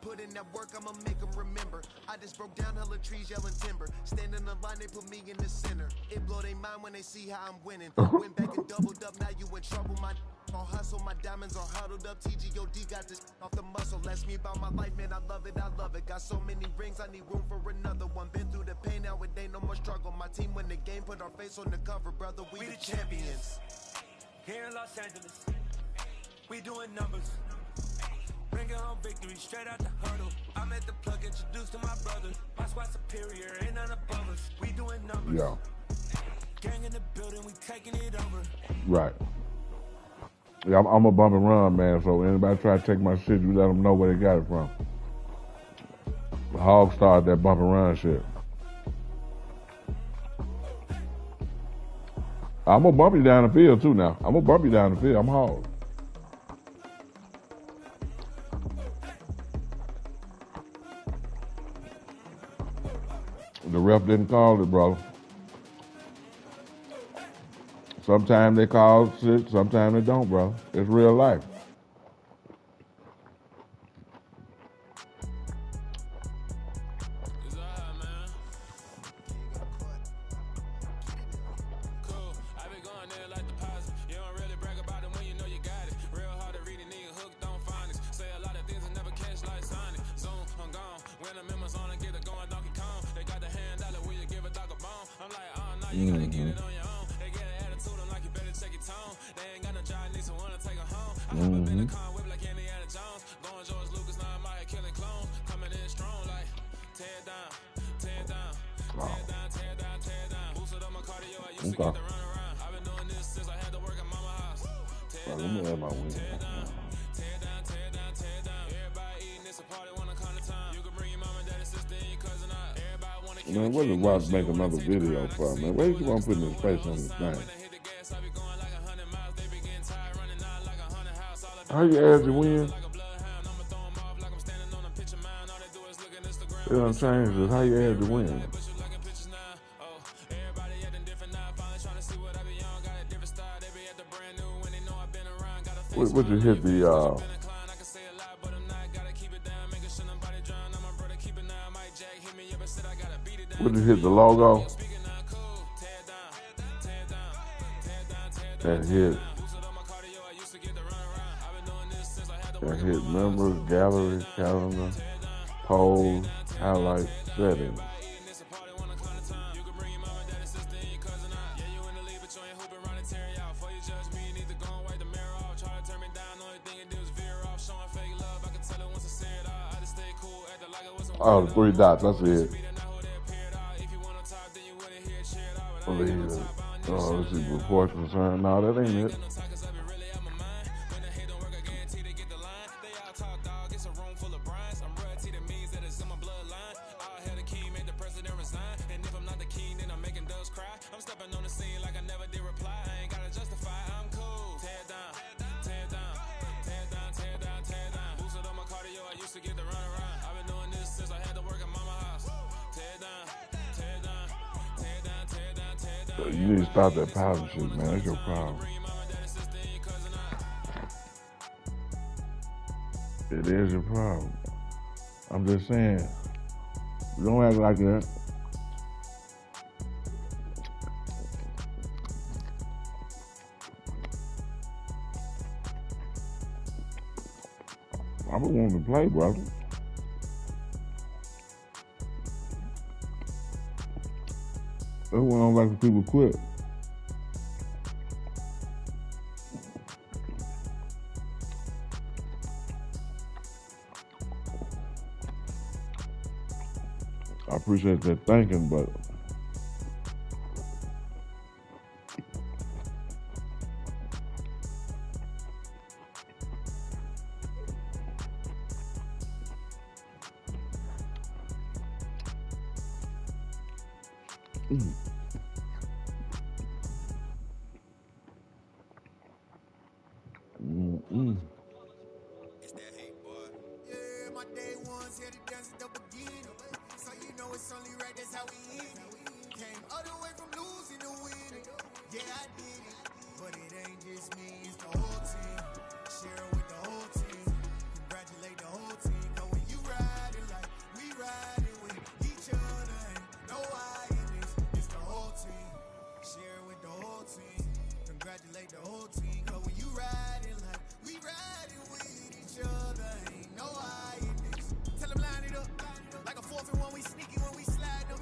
Put in that work, I'ma make them remember. I just broke down hella trees, yelling timber. Stand in the line, they put me in the center. It blow their mind when they see how I'm winning. Went back and doubled up, now you in trouble. My all hustle, my diamonds are huddled up. TGOD got this off the muscle. Ask me about my life, man, I love it, I love it. Got so many rings, I need room for another one. Been through the pain, now it ain't no more struggle. My team win the game, put our face on the cover, brother. We the champions. Here in Los Angeles, we doing numbers. Bringing home victory straight out the huddle. I'm at the plug, introduced to my brothers. My squad superior, ain't none above us. We doing numbers. Yeah. Gang in the building, we taking it over. Right. Yeah, I'm a bump and run, man. So anybody try to take my shit, you let them know where they got it from. The Hog started that bump and run shit. I'm gonna bump you down the field too now. I'm gonna bump you down the field. I'm Hog. The ref didn't call it, brother. Sometimes they call shit, sometimes they don't, bro. It's real life. Okay. Well, let me add my wing. Man, what did Watts make another video for, man? Where you want to put his face on his thing? How you add your win? They done changed it. How you add the win? What you hit the would you hit the logo? That hit members, gallery, calendar, polls, highlights, settings. Oh, the 3 dots, that's it. Oh, let's see, reports concern. No, that ain't it. You need to stop that powder shit, man. That's your problem. It is your problem. I'm just saying. Don't act like that. I don't want to play, brother. That's why I don't like when people quit. I appreciate that thinking, but It's that hate, boy. Yeah, my day ones here to dance at the beginning. So you know it's only right, that's how we end it. Came all the way from losing to winning. Yeah, I did it. But it ain't just me, it's the whole team. Share it with the whole team. Congratulate the whole team. Cause when you riding like we riding with each other, ain't no I in this. It's the whole team. Share it with the whole team. Congratulate the whole team. Cause when you riding like we riding with each other, ain't no I in this. Tell them line it up. Like a 4th and 1, we sneaky when we slide them.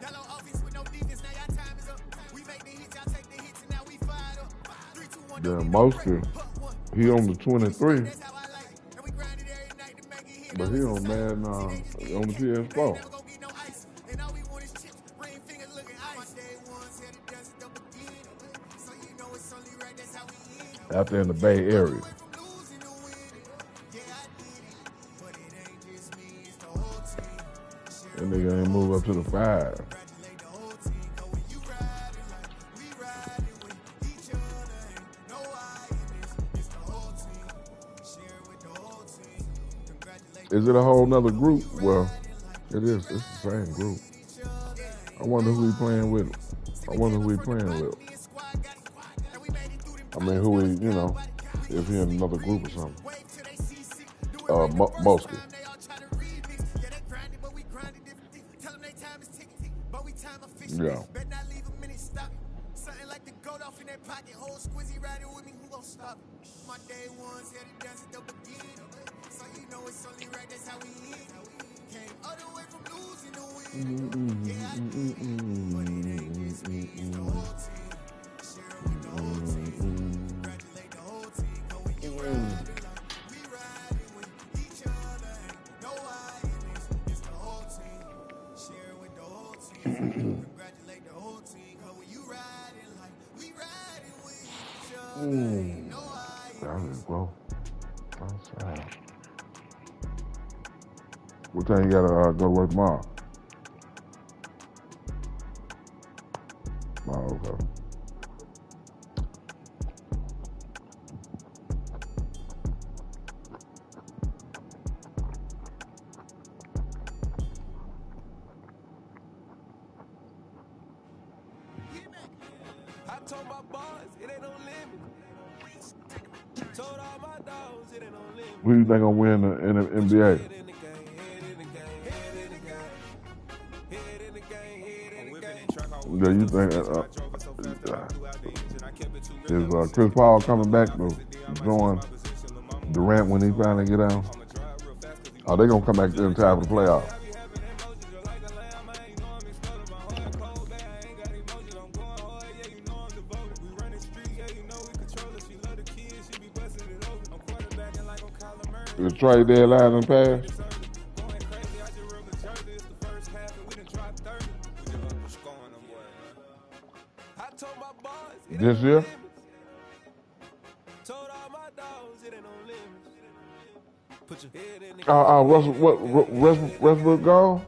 That low offense with no defense, now y'all time is up. We make the hits, y'all take the hits, and now we fired up. 3, 2, 1, Yeah, mostly he on the 23, that's how I like it. And we grind it every night to make it hit. but he on Madden on the PS4 Never gonna get no ice. And all we want is chips, ring fingers looking ice. My day ones here to dance at the beginning. So you know it's only right, that's how we end it. out there in the Bay Area. Away from losing to winning. Yeah, I did it. But it ain't just me, it's the whole team. That nigga ain't move up to the 5. Congratulate the whole team. Cause when you riding like we riding with each other, ain't no I in this. It's the whole team. Share it with the whole team. Congratulate Is it a whole nother group? Well, it is. It's the same group. I wonder who he playing with. I wonder who he playing with. I mean, who he, you know, if he in another group or something. Mostly. Yeah. Something like the goat off in that pocket, whole squizzy riding with me, who gon' stop it? My day ones here to dance at the beginning. So you know it's only right, that's how we end it. Came all the way from losing to winning. Yeah, I did it. But it ain't just me, it's the whole team. Share it with the whole team. Congratulate the whole team. Cause when you riding like we riding with each other, ain't no I in this. It's the whole team. Share it with the whole team. Congratulate the whole team. Cause when you riding like we riding with each other, ain't no I in That this. is well. Outside. What time you gotta go to work tomorrow? Oh, okay. I told my boys it ain't no limit. Told all my dogs it ain't no limit. Who you think gonna win in the NBA? Head in the game, head in the game, head in the game. Head in the game, head in the game. Yeah, you think is Chris Paul coming back to join Durant when he finally get out? Are they gonna come back in time for the playoffs? The trade deadline and pass? This year? Westbrook gone?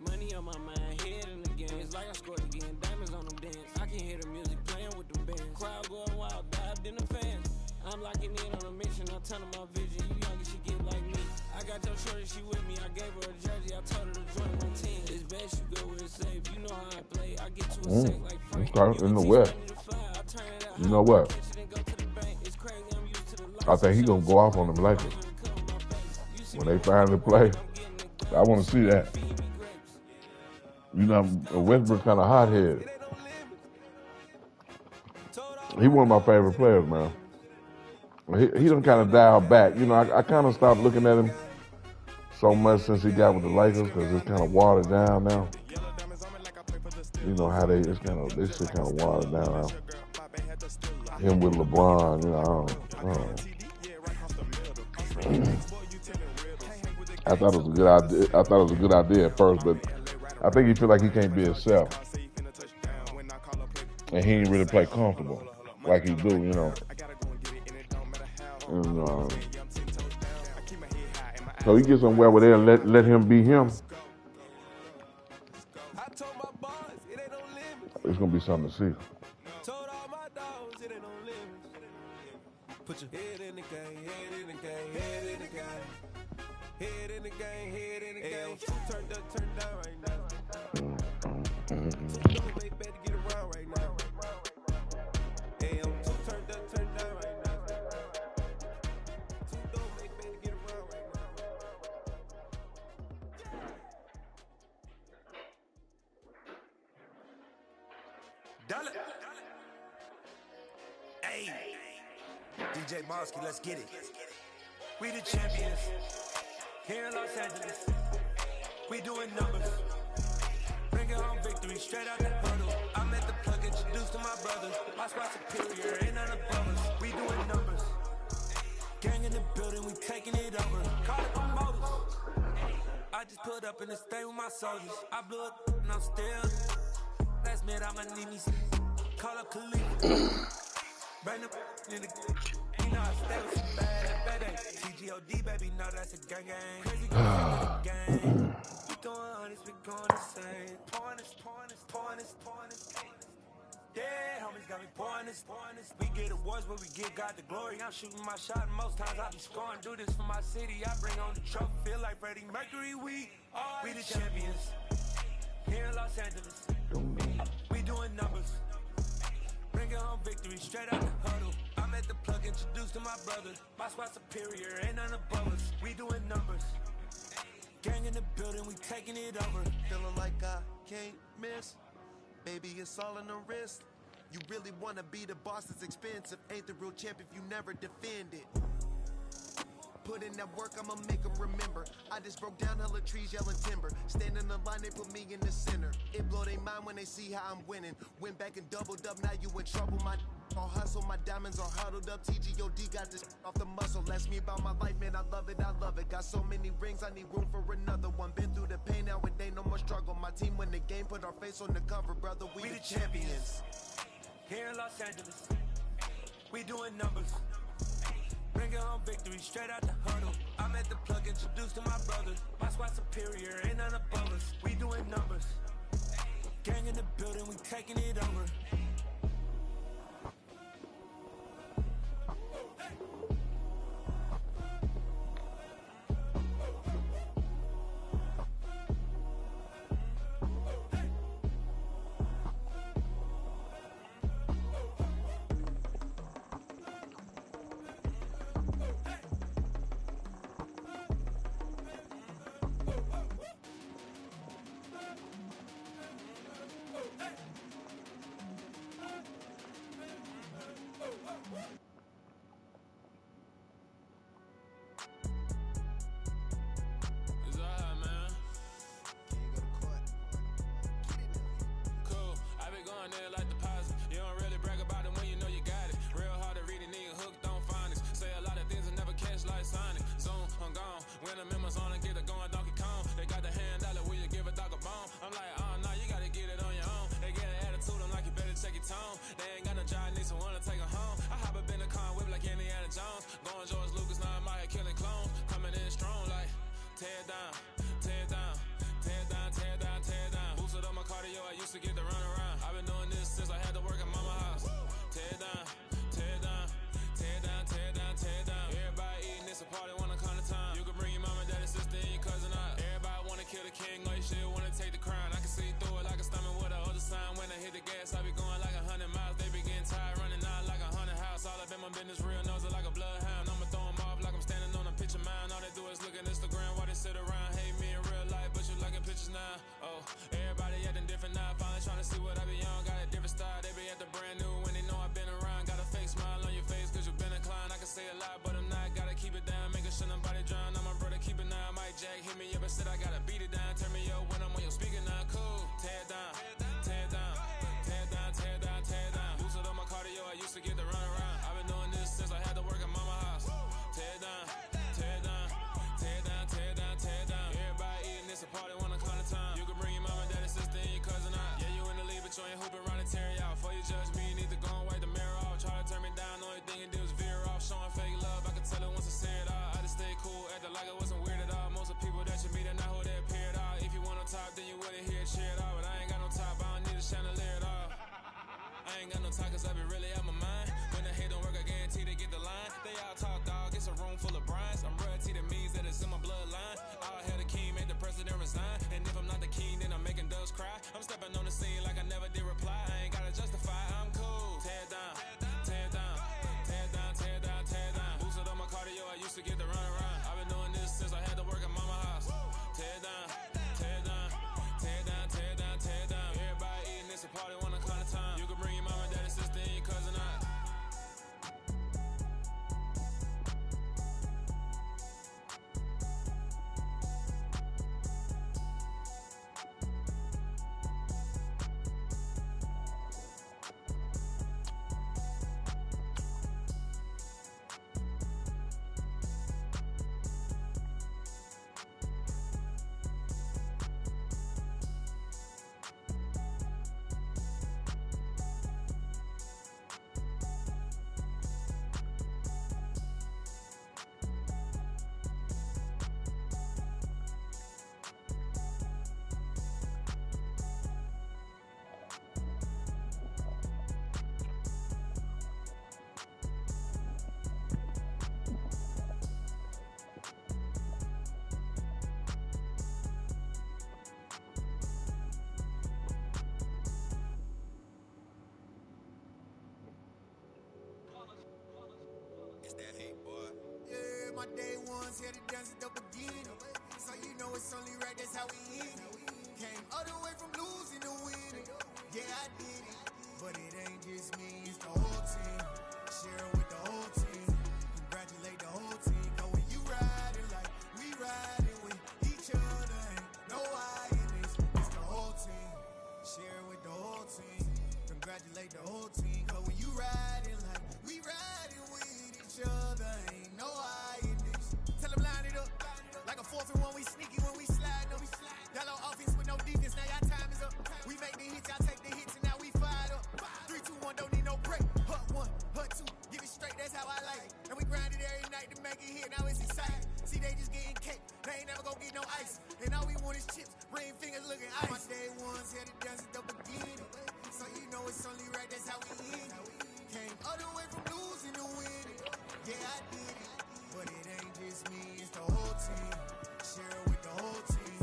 Money on my mind, head in the game. It's like I scored again, diamonds on them dance. I can hear the music playing with them bands. Crowd going wild, dived in the fans. I'm locking in on a mission, I'm telling my vision. You young, you should get like me. I got your shorty, she with me. I gave her a jersey, I told her to join my team. It's best you go where it's safe. You know how I play. I get to a safe like Frank. Okay, in the West. You know what? I think he gonna go off on them Lakers. When they finally play, I want to see that. You know, Westbrook kind of hot-headed. He one of my favorite players, man. He done kind of dialed back. You know, I kind of stopped looking at him so much since he got with the Lakers because it's kind of watered down now. You know how this shit kind of watered down now. Him with LeBron, you know, I don't know. I thought it was a good idea. I thought it was a good idea at first, but I think he feel like he can't be himself, and he ain't really play comfortable like he do, you know. And so he gets somewhere where they'll let him be him. gonna be something to see. Told all my dogs it ain't no limits. Put your head in the game, head in the game, head in the game. Head in the game, head in the game. Turned up, turned down right now. They better get around right now. Hey, I'm too turned up, turned down right now. Too dope, they better get around right now. Dollar. Hey, DJ Mosky, let's get it. We the champions. Here in Los Angeles, we doing numbers. Bringing home victory straight out the huddle. I'm at the plug, introduced to my brothers. My squad superior, ain't none above us. We doing numbers. Gang in the building, we taking it over. Call it promoters. I just put up in the state with my soldiers. I blew it and I'm still. Last minute, I'ma need me some. Call up Khalid. Bring them in the. You know I stay with some bad baby. TGOD, baby, know that's a gang gang. Crazy gang. We going honest, we going the same. Pointers. Yeah, homies got me pointers. We get awards, but we give God the glory. I'm shooting my shot, and most times I be scoring. Do this for my city, I bring on the trophy. Feel like Freddie Mercury, we the champions. Here in Los Angeles, we doing numbers. Bringing home victory straight out the huddle. I'm at the plug, introduced to my brother. My squad superior, ain't none above us. We doing numbers. Gang in the building, we taking it over. Feeling like I can't miss. Baby, it's all in the wrist. You really wanna be the boss, it's expensive. Ain't the real champ if you never defend it. Put in that work, I'ma make them remember. I just broke down hella trees, yelling timber. Stand in the line, they put me in the center. It blow they mind when they see how I'm winning. Went back and doubled up, now you in trouble. My all hustle, my diamonds are huddled up. TGOD got this off the muscle. Ask me about my life, man, I love it. Got so many rings, I need room for another one. Been through the pain, now it ain't no more struggle. My team win the game, put our face on the cover, brother. We the champions. Here in Los Angeles, we doing numbers. Bringing home victory straight out the huddle. I'm at the plug, introduced to my brother. My squad superior, ain't none above us. We doing numbers. Gang in the building, we taking it over. Then you ain't got no time, cause I be really out my mind. When the hate don't work, I guarantee to get the line. They all talk, dog, it's a room full of brines. I'm royalty, that means that it's in my bloodline. All hail the king, make the president resign. And if I'm not the king, then I'm making doves cry. I'm stepping on the scene like I never did reply. I ain't gotta justify, I'm cool. Tear down, tear down, tear down, tear down, tear down. Boosted on my cardio, I used to get the run around. I've been doing this since I had to work at mama house. Tear down, tear down, tear down, tear down, tear down. Everybody eating, it's a party, one o'clock of time. You can bring your mama, daddy, sister, and your cousin out. It's that hate, boy. Yeah, my day ones here to dance at the beginning. So you know it's only right, that's how we end it. Came all the way from losing to winning. Yeah, I did it. But it ain't just me, it's the whole team. Share it with the whole team. Congratulate the whole team. Cause when you riding like we riding with each other, ain't no I in this. It's the whole team. Share it with the whole team. Congratulate the whole team. Cause when you riding like we riding with each other, ain't no I in this. Tell them line it up. Like a 4th and 1, we sneaky when we slide. No, we slide. Y'all on offense with no defense, now y'all time is up. We make the hits, y'all take the hits, and now we fired up. 3, 2, 1, don't need no break. Hut 1, hut 2, give it straight, that's how I like it. And we grind it every night to make it hit, now it's exciting. See, they just getting cake, they ain't never gonna get no ice. And all we want is chips, ring fingers looking ice. My day ones here to dance at the beginning. So you know it's only right, that's how we end it. Came all the way from losing to winning. Yeah, I did it. But it ain't just me, it's the whole team. Share it with the whole team.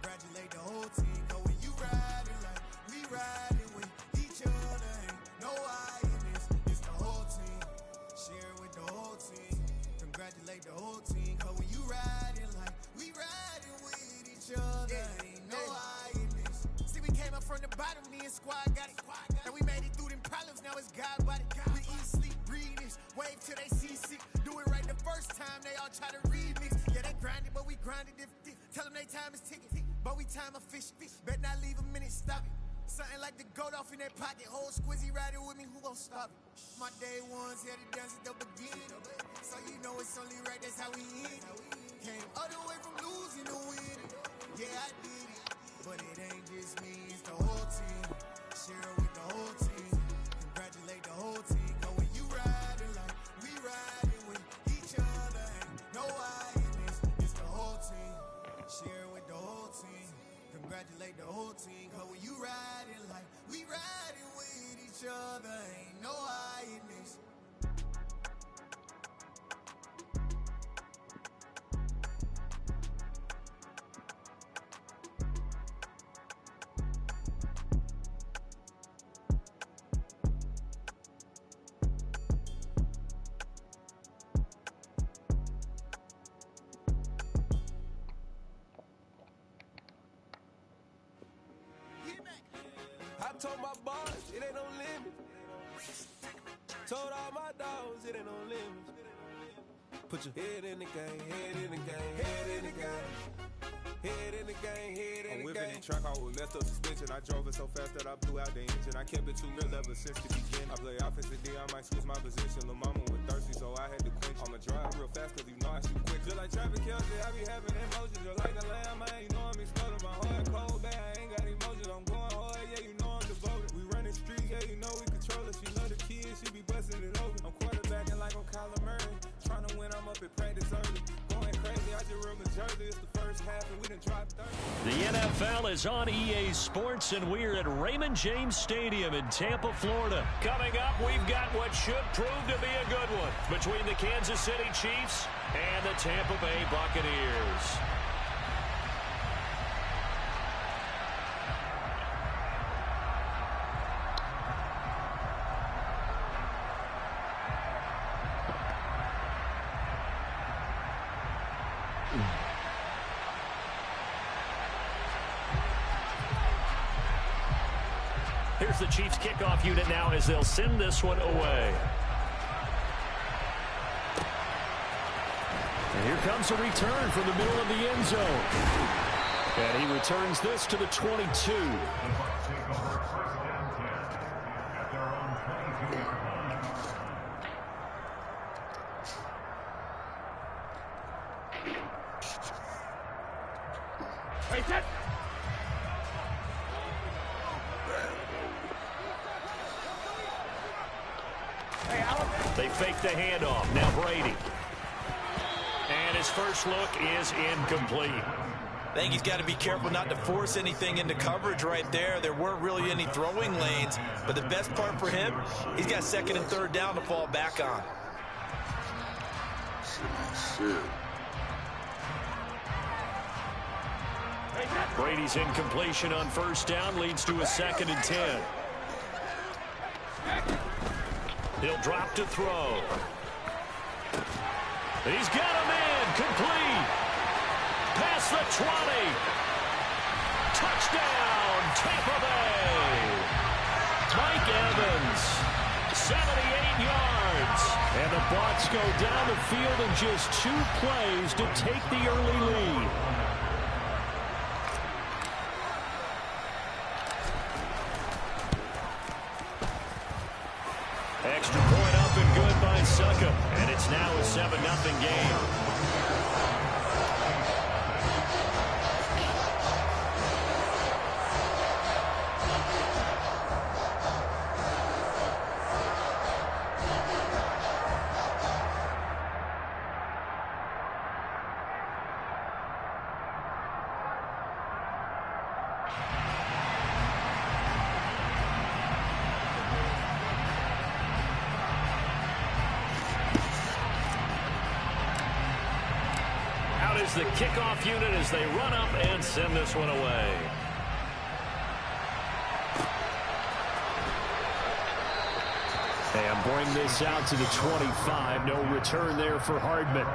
Congratulate the whole team. Cause when you riding like we riding with each other, ain't no I in this. It's the whole team. Share it with the whole team. Congratulate the whole team. Cause when you riding like we riding with each other, ain't no I in this. See, we came up from the bottom, me and squad got it. And we made it through them problems, now it's God body. We eat, sleep, breathe this, wave till they see sick. Do it right the first time, they all try to remix. Yeah, they grinded, but we grinded different. Tell them they time is ticking, but we time a fish. Bet not leave a minute, stop it. Something like the goat off in their pocket. Whole squizzy riding with me, who gon' stop it? My day ones here to dance at the beginning. So you know it's only right, that's how we end it. Came all the way from losing to winning. Yeah, I did it. But it ain't just me, it's the whole team. Share it with the whole team. Congratulate the whole team. Cause when you riding like we riding with each other, ain't no I in this. It's the whole team. Share it with the whole team. Congratulate the whole team. Cause when you riding like we riding with each other, ain't no I in this. I told my boss, it ain't no limit. Told all my dogs, it ain't no limit. Put your head in the game, head in the game, head in the game. Head in the game, head in the game. I'm whipping the track, I was messed up suspension. I drove it so fast that I blew out the engine. I kept it too real ever since the beginning. I play offensive D, I might switch my position. Lil' mama was thirsty, so I had to quench. I'ma drive real fast, cause you know I shoot quick. Just like traffic Kelsey, I be having emotions. Just like a lamb, man, you know I'm exploding. My heart cold, bad, I ain't got emotions. I'm going hard, yeah, you know I'm devoted. We running street, yeah, you know we control it. She love the kids, she be busting it open. I'm quarterbacking like I'm Kyler Murray. Trying to win, I'm up at practice early. Going crazy, I just real my jersey. It's the first half and we done dropped 30. The NFL is on EA Sports, and we're at Raymond James Stadium in Tampa, Florida. Coming up, we've got what should prove to be a good one between the Kansas City Chiefs and the Tampa Bay Buccaneers. Here's the Chiefs kickoff unit now as they'll send this one away. And here comes a return from the middle of the end zone. And he returns this to the 22. They fake the handoff. Now Brady. And his first look is incomplete. I think he's got to be careful not to force anything into coverage right there. There weren't really any throwing lanes, but the best part for him, he's got second and third down to fall back on. Brady's incompletion on first down leads to a 2nd and 10. He'll drop to throw. He's got a man complete. Past the 20. Touchdown, Tampa Bay. Mike Evans, 78 yards. And the Bucs go down the field in just 2 plays to take the early lead. Extra point up and good by Suckup. And it's now a 7-0 game. The kickoff unit as they run up and send this one away. And bring this out to the 25. No return there for Hardman.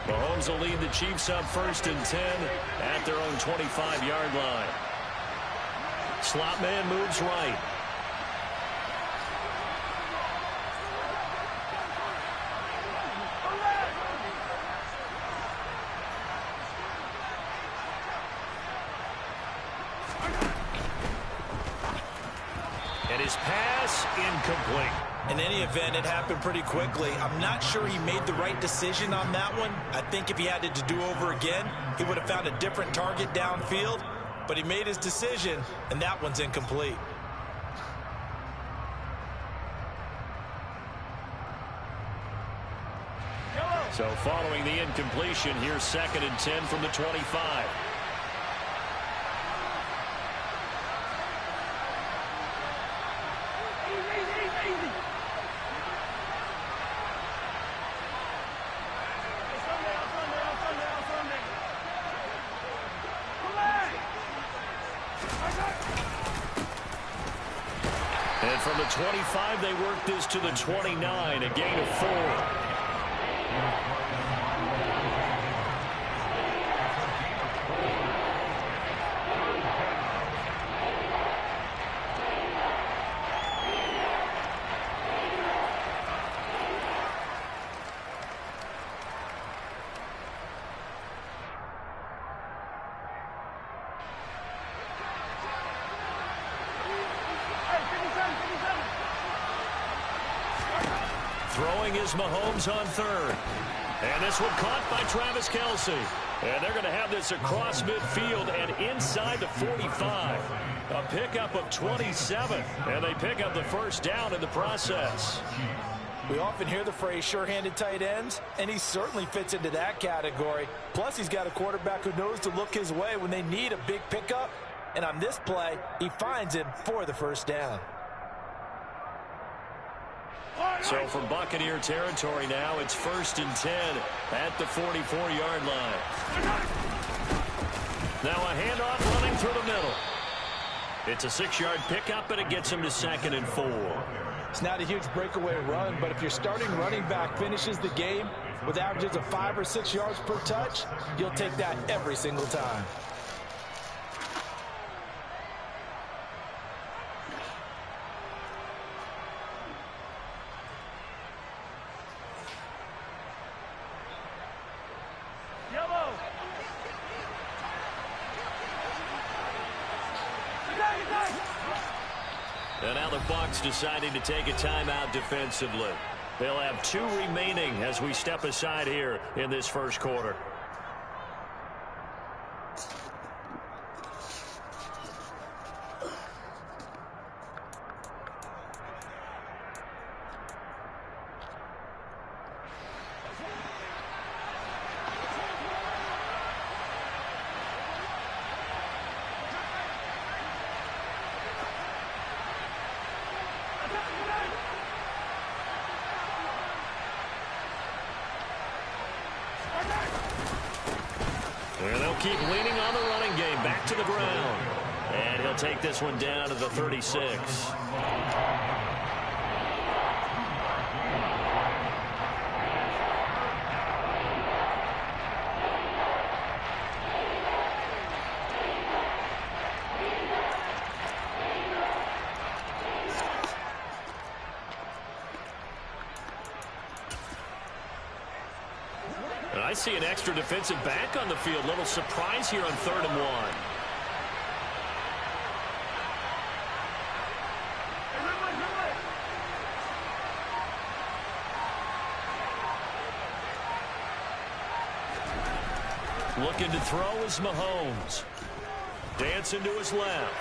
Mahomes will lead the Chiefs up 1st and 10 at their own 25-yard line. Slot man moves right. And his pass incomplete. In any event, it happened pretty quickly. I'm not sure he made the right decision on that one. I think if he had it to do over again, he would have found a different target downfield. But he made his decision, and that one's incomplete. So following the incompletion, here's 2nd and 10 from the 25. And from the 25, they work this to the 29, a gain of 4. Throwing is Mahomes on third. And this one caught by Travis Kelce. And they're going to have this across midfield and inside the 45. A pickup of 27. And they pick up the first down in the process. We often hear the phrase sure-handed tight ends, and he certainly fits into that category. Plus, he's got a quarterback who knows to look his way when they need a big pickup. And on this play, he finds him for the first down. So from Buccaneer territory now, it's 1st and 10 at the 44-yard line. Now a handoff running through the middle. It's a 6-yard pickup, and it gets him to 2nd and 4. It's not a huge breakaway run, but if your starting running back finishes the game with averages of 5 or 6 yards per touch, you'll take that every single time. And now the Bucs deciding to take a timeout defensively. They'll have 2 remaining as we step aside here in this first quarter. And they'll keep leaning on the running game back to the ground. And he'll take this one down to the 36. I see an extra defensive back on the field. Little surprise here on 3rd and 1. Looking to throw is Mahomes. Dancing to his left.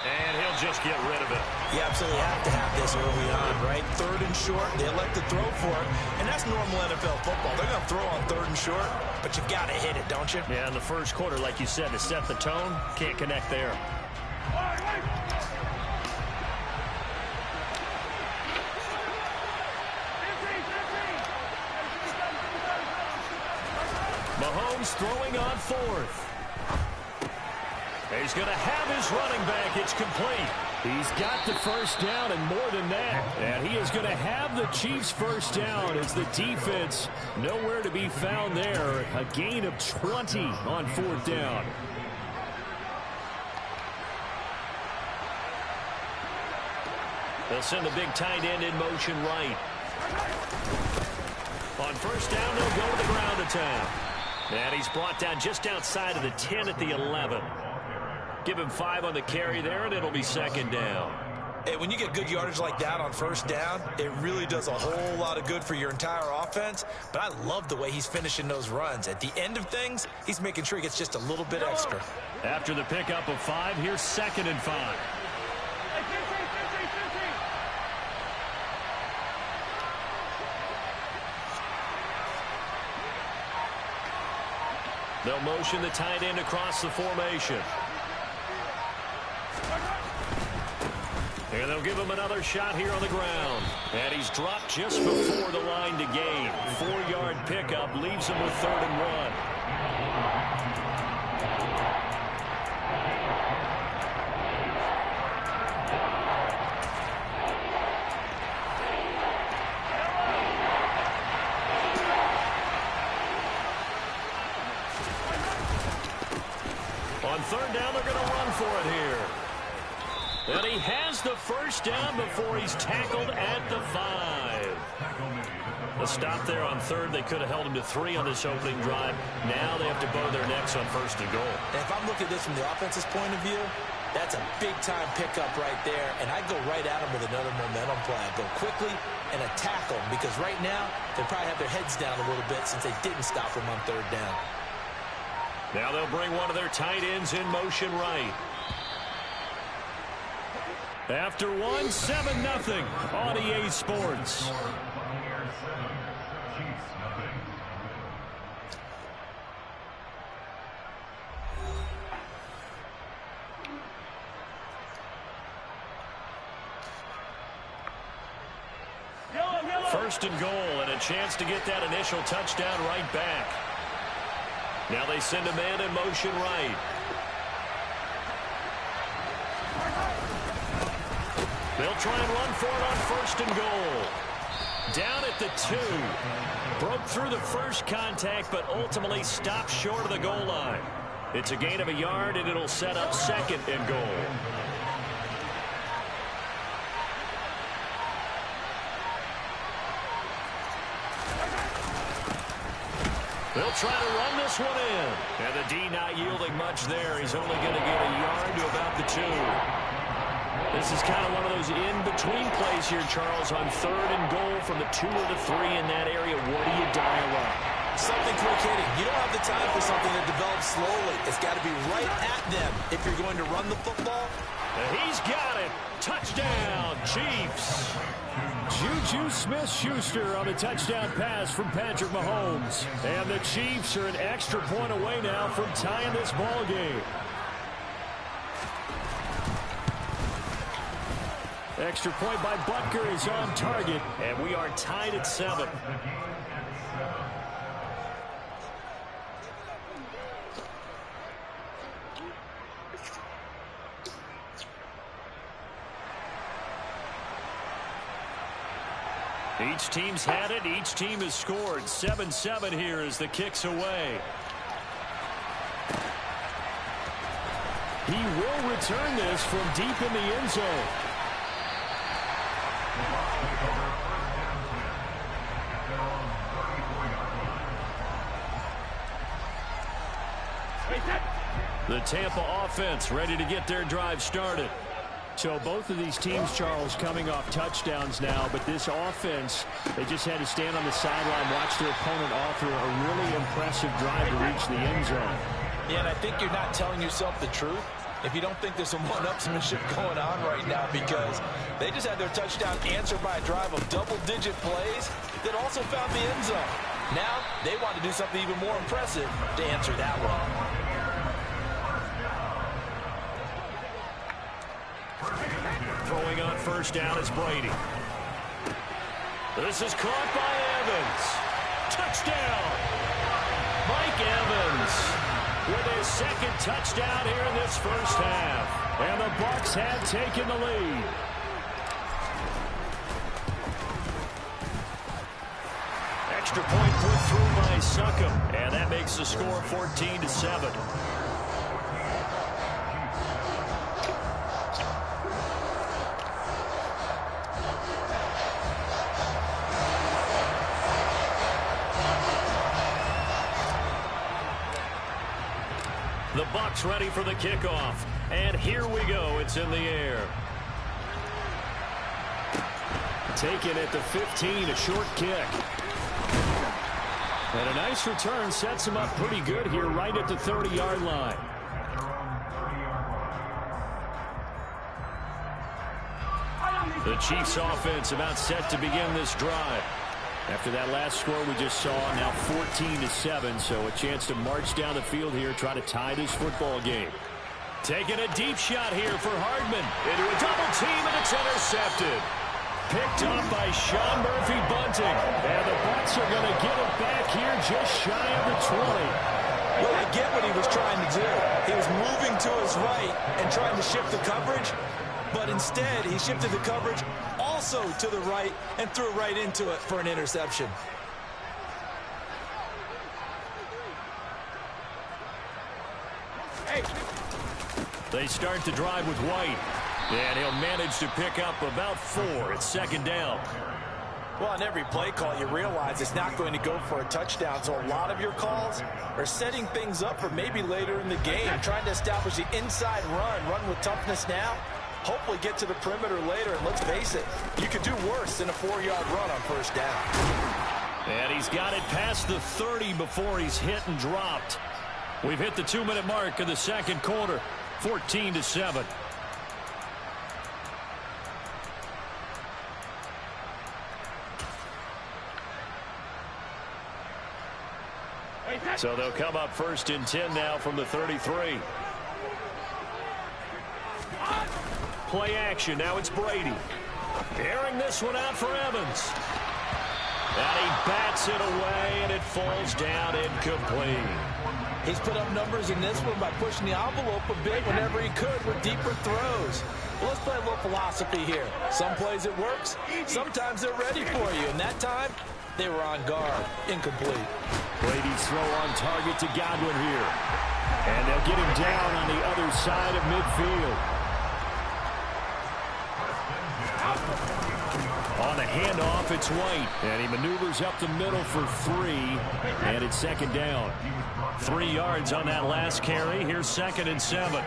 And he'll just get rid of it. You absolutely have to have this early on, right? 3rd and short, they elect to throw for it, and that's normal NFL football. They're going to throw on 3rd and short, but you've got to hit it, don't you? Yeah, in the first quarter, like you said, to set the tone, can't connect there. Mahomes throwing on 4th. He's going to have his running back. It's complete. He's got the first down and more than that. And he is going to have the Chiefs' first down as the defense nowhere to be found there. A gain of 20 on 4th down. They'll send the big tight end in motion right. On first down, they'll go to the ground attack. And he's brought down just outside of the 10 at the 11. Give him 5 on the carry there, and it'll be 2nd down. Hey, when you get good yardage like that on first down, it really does a whole lot of good for your entire offense. But I love the way he's finishing those runs. At the end of things, he's making sure he gets just a little bit extra. After the pickup of 5, here's 2nd and 5. They'll motion the tight end across the formation. And they'll give him another shot here on the ground. And he's dropped just before the line to gain. 4-yard pickup leaves him with 3rd and 1. On 3rd down, they're going to run for it here. And he has the first down before he's tackled at the 5. The stop there on 3rd. They could have held him to 3 on this opening drive. Now they have to bow their necks on 1st and goal. And if I'm looking at this from the offense's point of view, That's a big-time pickup right there, and I'd go right at them with another momentum play. I'd go quickly and attack them because right now they probably have their heads down a little bit since they didn't stop them on third down. Now they'll bring one of their tight ends in motion right. After one, 7-0 on EA Sports. First and goal, and a chance to get that initial touchdown right back. Now they send a man in motion right. They'll try and run for it on first and goal. Down at the 2. Broke through the first contact, but ultimately stopped short of the goal line. It's a gain of a yard, and it'll set up second and goal. They'll try to run this one in. And the D not yielding much there. He's only going to get a yard to about the 2. This is kind of one of those in-between plays here, Charles, on third and goal from the 2 or the 3 in that area. What do you dial up? Something quick hitting. You don't have the time for something that develops slowly. It's got to be right at them if you're going to run the football. He's got it. Touchdown, Chiefs. Juju Smith-Schuster on a touchdown pass from Patrick Mahomes. And the Chiefs are an extra point away now from tying this ball game. Extra point by Butker is on target, and we are tied at 7. Each team's had it. Each team has scored. 7-7 here as the kick's away. He will return this from deep in the end zone. The Tampa offense ready to get their drive started. So both of these teams, Charles, coming off touchdowns now, but this offense, they just had to stand on the sideline, watch their opponent offer a really impressive drive to reach the end zone. Yeah, and I think you're not telling yourself the truth if you don't think there's some one-upsmanship going on right now, because they just had their touchdown answered by a drive of double-digit plays that also found the end zone. Now they want to do something even more impressive to answer that one. Throwing on first down is Brady. This is caught by Evans. Touchdown! Mike Evans with his second touchdown here in this first half. And the Bucs have taken the lead. Extra point put through by Succop. And that makes the score 14-7. The Bucs ready for the kickoff. And here we go. It's in the air. Taken at the 15, a short kick. And a nice return sets him up pretty good here right at the 30-yard line. The Chiefs offense about set to begin this drive. After that last score we just saw, now 14-7, so a chance to march down the field here, try to tie this football game. Taking a deep shot here for Hardman. Into a double team, and it's intercepted. Picked up by Sean Murphy-Bunting. And the Bucs are going to get it back here just shy of the 20. Well, I get what he was trying to do. He was moving to his right and trying to shift the coverage, but instead he shifted the coverage also to the right and threw right into it for an interception. They start the drive with White. And he'll manage to pick up about 4 at second down. Well, on every play call, you realize it's not going to go for a touchdown. So a lot of your calls are setting things up for maybe later in the game, trying to establish the inside run with toughness now, hopefully get to the perimeter later. And let's face it, you could do worse than a 4-yard run on first down. And he's got it past the 30 before he's hit and dropped. We've hit the 2-minute mark of the second quarter, 14-7. So they'll come up 1st and 10 now from the 33. Play action. Now it's Brady. Airing this one out for Evans. And he bats it away, and it falls down incomplete. He's put up numbers in this one by pushing the envelope a bit whenever he could with deeper throws. Well, let's play a little philosophy here. Some plays it works. Sometimes they're ready for you. And that time, they were on guard. Incomplete. Brady's throw on target to Godwin here. And they'll get him down on the other side of midfield. On the handoff, it's White. And he maneuvers up the middle for 3. And it's 2nd down. 3 yards on that last carry. Here's 2nd and 7.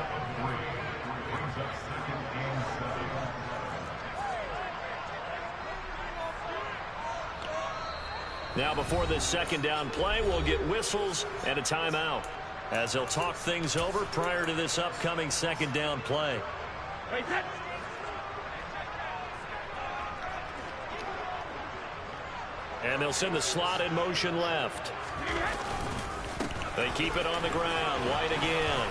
Now before this 2nd down play, we'll get whistles and a timeout as they'll talk things over prior to this upcoming 2nd down play. And they'll send the slot in motion left. They keep it on the ground. White again.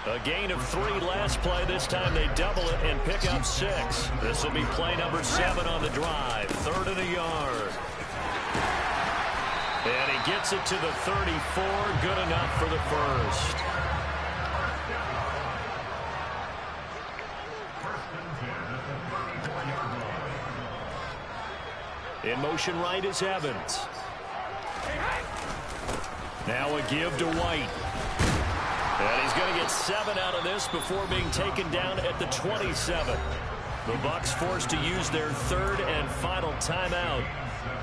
A gain of 3 last play. This time they double it and pick up 6. This will be play number 7 on the drive. 3rd and a yard. And he gets it to the 34. Good enough for the first. In motion right is Evans. Now a give to White. And he's going to get 7 out of this before being taken down at the 27. The Bucs forced to use their 3rd and final timeout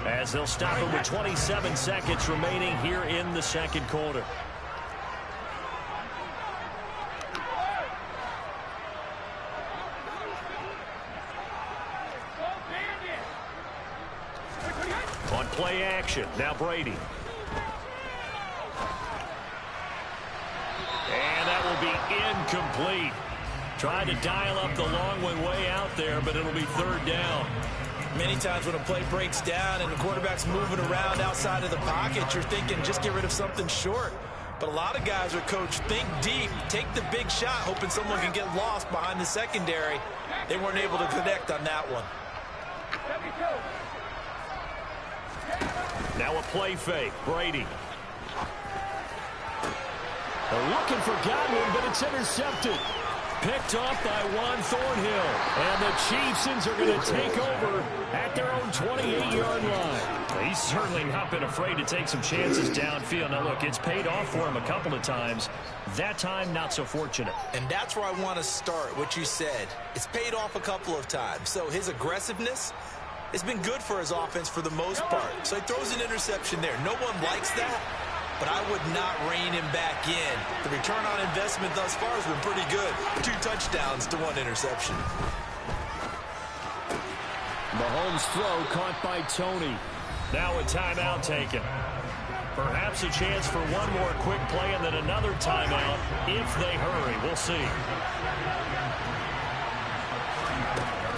as they'll stop it with 27 seconds remaining here in the second quarter. On play action, now Brady. And that will be incomplete. Tried to dial up the long one way out there, but it'll be 3rd down. Many times when a play breaks down and the quarterback's moving around outside of the pocket, you're thinking just get rid of something short. But a lot of guys are coached, think deep, take the big shot, hoping someone can get lost behind the secondary. They weren't able to connect on that one. Now a play fake. Brady. They're looking for Godwin, but it's intercepted. Picked off by Juan Thornhill. And the Chiefs are going to take over at their own 28-yard line. He's certainly not been afraid to take some chances downfield. Now, look, it's paid off for him a couple of times. That time, not so fortunate. And that's where I want to start, what you said. It's paid off a couple of times. So his aggressiveness has been good for his offense for the most part. So he throws an interception there. No one likes that, but I would not rein him back in. The return on investment thus far has been pretty good. 2 touchdowns to 1 interception. Mahomes' throw caught by Tony. Now a timeout taken. Perhaps a chance for one more quick play and then another timeout if they hurry. We'll see.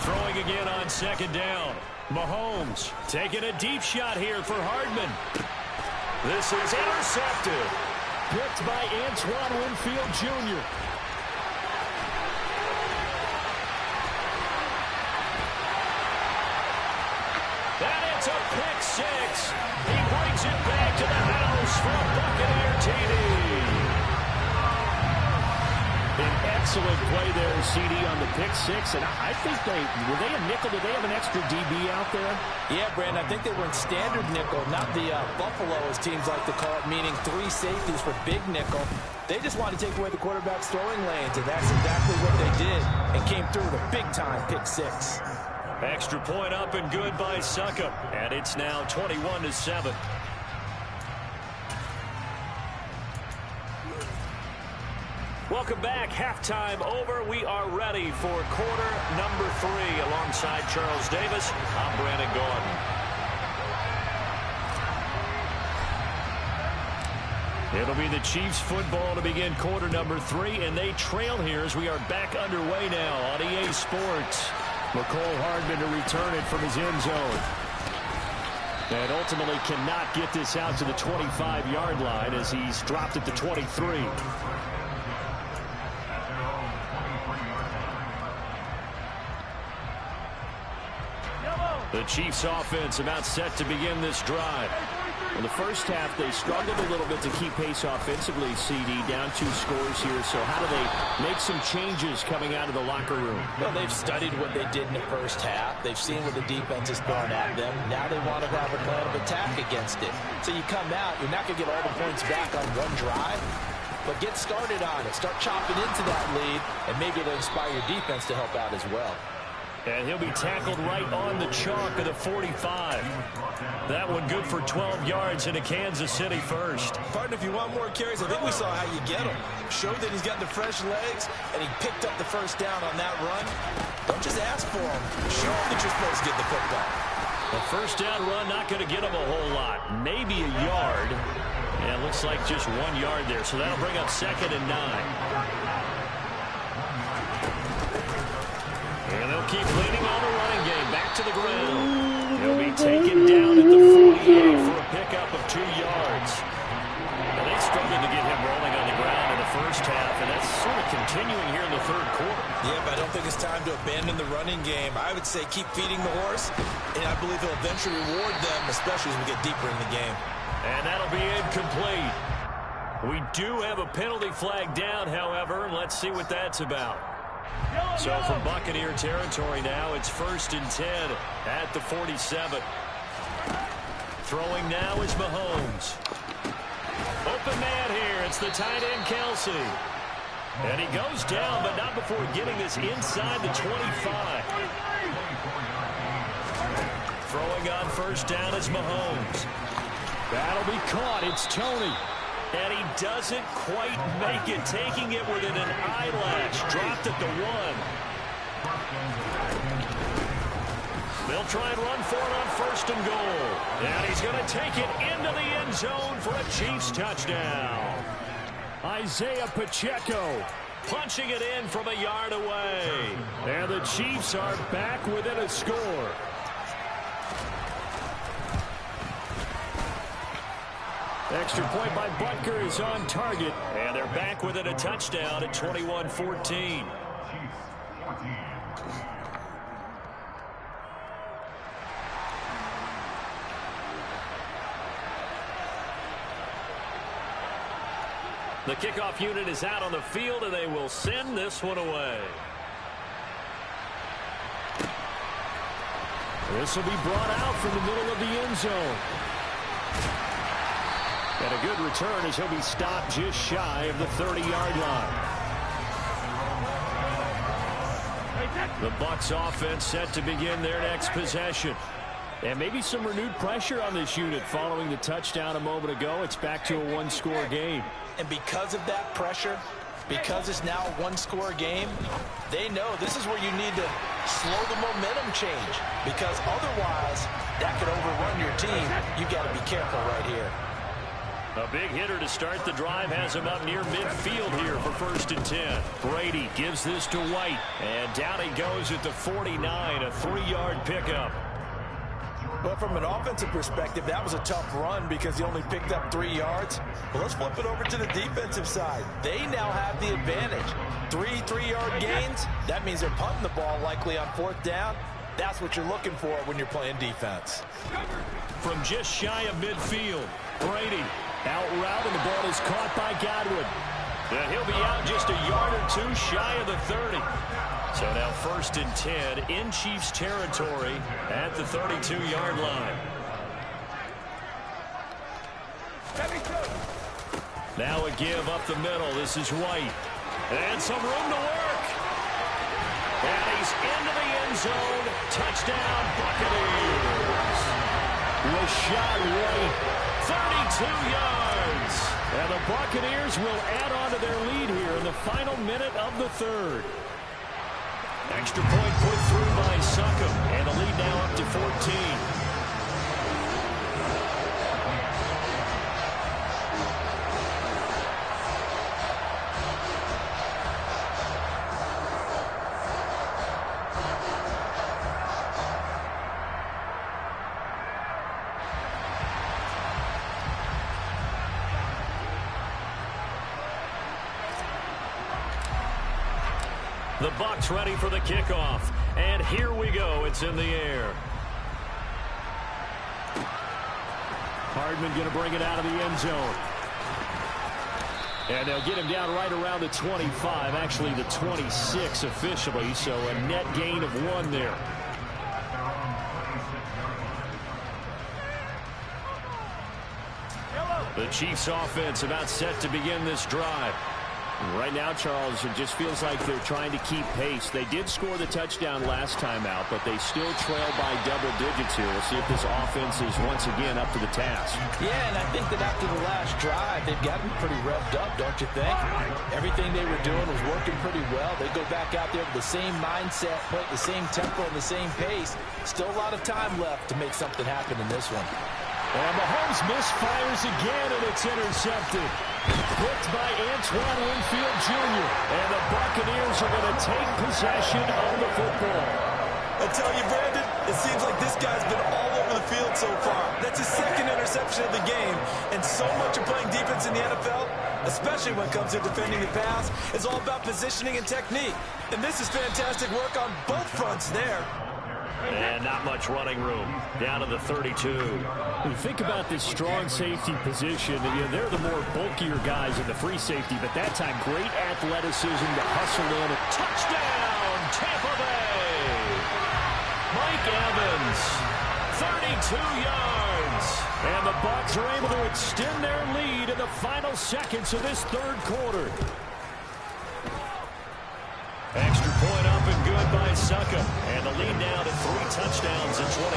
Throwing again on 2nd down. Mahomes taking a deep shot here for Hardman. This is intercepted. Picked by Antoine Winfield Jr. And it's a pick 6. He brings it back to the house for a Buccaneer TD. An excellent play there, CD, on the pick 6. And I think were they a nickel? Did they have an extra DB out there? Yeah, Brandon, I think they were in standard nickel, not the Buffalo, as teams like to call it, meaning 3 safeties for big nickel. They just wanted to take away the quarterback's throwing lanes, and that's exactly what they did, and came through with a big-time pick 6. Extra point up and good by Succop. And it's now 21-7. Welcome back. Halftime over. We are ready for quarter number 3. Alongside Charles Davis, I'm Brandon Gordon. It'll be the Chiefs football to begin quarter number 3, and they trail here as we are back underway now on EA Sports. McCole Hardman to return it from his end zone. And ultimately cannot get this out to the 25-yard line as he's dropped at the 23. The Chiefs offense about set to begin this drive. In the first half, they struggled a little bit to keep pace offensively, CD, down 2 scores here. So how do they make some changes coming out of the locker room? Well, they've studied what they did in the first half. They've seen what the defense is throwing at them. Now they want to have a plan of attack against it. So you come out, you're not going to get all the points back on one drive, but get started on it. Start chopping into that lead, and maybe it'll inspire your defense to help out as well. And he'll be tackled right on the chalk of the 45. That one good for 12 yards into Kansas City first. Partner, if you want more carries, I think we saw how you get him. Showed that he's got the fresh legs, and he picked up the first down on that run. Don't just ask for him. Show him that you're supposed to get the football. A first down run, not going to get him a whole lot. Maybe a yard. And it looks like just 1 yard there. So that'll bring up 2nd and 9. And they'll keep leaning on the running game. Back to the ground. He'll be taken down at the 48 for a pickup of 2 yards. And they struggled to get him rolling on the ground in the first half, and that's sort of continuing here in the third quarter. Yeah, but I don't think it's time to abandon the running game. I would say keep feeding the horse, and I believe he'll eventually reward them, especially as we get deeper in the game. And that'll be incomplete. We do have a penalty flag down, however, and let's see what that's about. So from Buccaneer territory now, it's 1st and 10 at the 47. Throwing now is Mahomes. Open man here. It's the tight end, Kelsey. And he goes down, but not before getting this inside the 25. Throwing on first down is Mahomes. That'll be caught. It's Tony. And he doesn't quite make it, taking it within an eyelash. Dropped at the 1. They'll try and run for it on 1st and goal. And he's going to take it into the end zone for a Chiefs touchdown. Isaiah Pacheco punching it in from a yard away. And the Chiefs are back within a score. Extra point by Butker is on target. And they're back within a touchdown at 21-14. The kickoff unit is out on the field, and they will send this one away. This will be brought out from the middle of the end zone. And a good return as he'll be stopped just shy of the 30-yard line. The Bucs offense set to begin their next possession. And maybe some renewed pressure on this unit following the touchdown a moment ago. It's back to a 1-score game. And because of that pressure, because it's now a 1-score game, they know this is where you need to slow the momentum change. Because otherwise, that could overrun your team. You've got to be careful right here. A big hitter to start the drive has him up near midfield here for 1st and 10. Brady gives this to White. And down he goes at the 49, a 3-yard pickup. But from an offensive perspective, that was a tough run because he only picked up 3 yards. Well, let's flip it over to the defensive side. They now have the advantage. 3-3-yard gains, that means they're punting the ball likely on 4th down. That's what you're looking for when you're playing defense. From just shy of midfield, Brady out route, and the ball is caught by Godwin. And he'll be out just a yard or 2 shy of the 30. So now 1st and 10 in Chiefs territory at the 32-yard line. Now a give up the middle. This is White. And some room to work. And he goes into the end zone. Touchdown, Buccaneers. Rashad White, 32 yards. And the Buccaneers will add on to their lead here in the final minute of the third. Extra point put through by Succop, and the lead now up to 14. The Bucs ready for the kickoff. And here we go. It's in the air. Hardman going to bring it out of the end zone. And they'll get him down right around the 25. Actually, the 26 officially. So a net gain of 1 there. The Chiefs offense about set to begin this drive. Right now, Charles, it just feels like they're trying to keep pace. They did score the touchdown last time out, but they still trail by double digits here. We'll see if this offense is once again up to the task. Yeah, and I think that after the last drive, they've got to be pretty revved up, don't you think? Everything they were doing was working pretty well. They go back out there with the same mindset, put the same tempo and the same pace. Still a lot of time left to make something happen in this one. And Mahomes misfires again, and it's intercepted. Picked by Antoine Winfield Jr. And the Buccaneers are going to take possession of the football. I tell you, Brandon, it seems like this guy's been all over the field so far. That's his second interception of the game. And so much of playing defense in the NFL, especially when it comes to defending the pass, is all about positioning and technique. And this is fantastic work on both fronts there. And not much running room. Down to the 32. When you think about this strong safety position, they're the more bulkier guys in the free safety, but that time great athleticism to hustle in. Touchdown, Tampa Bay! Mike Evans, 32 yards. And the Bucs are able to extend their lead in the final seconds of this third quarter. Extra point up and good by Succop. And the lead now to 3 touchdowns and 21.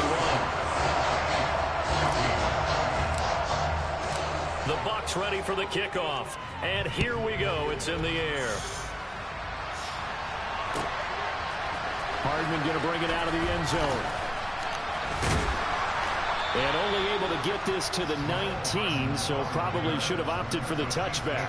The Bucs ready for the kickoff. And here we go. It's in the air. Hardman going to bring it out of the end zone. And only able to get this to the 19, so probably should have opted for the touchback.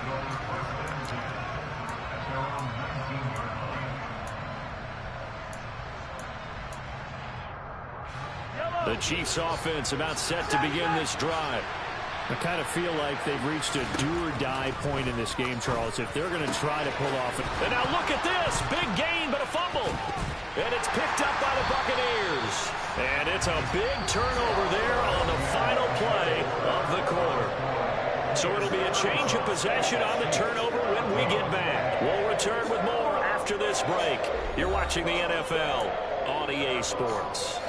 The Chiefs offense about set to begin this drive. I kind of feel like they've reached a do-or-die point in this game, Charles, if they're going to try to pull off it. And now look at this. Big gain, but a fumble. And it's picked up by the Buccaneers. And it's a big turnover there on the final play of the quarter. So it'll be a change of possession on the turnover when we get back. We'll return with more after this break. You're watching the NFL on EA Sports.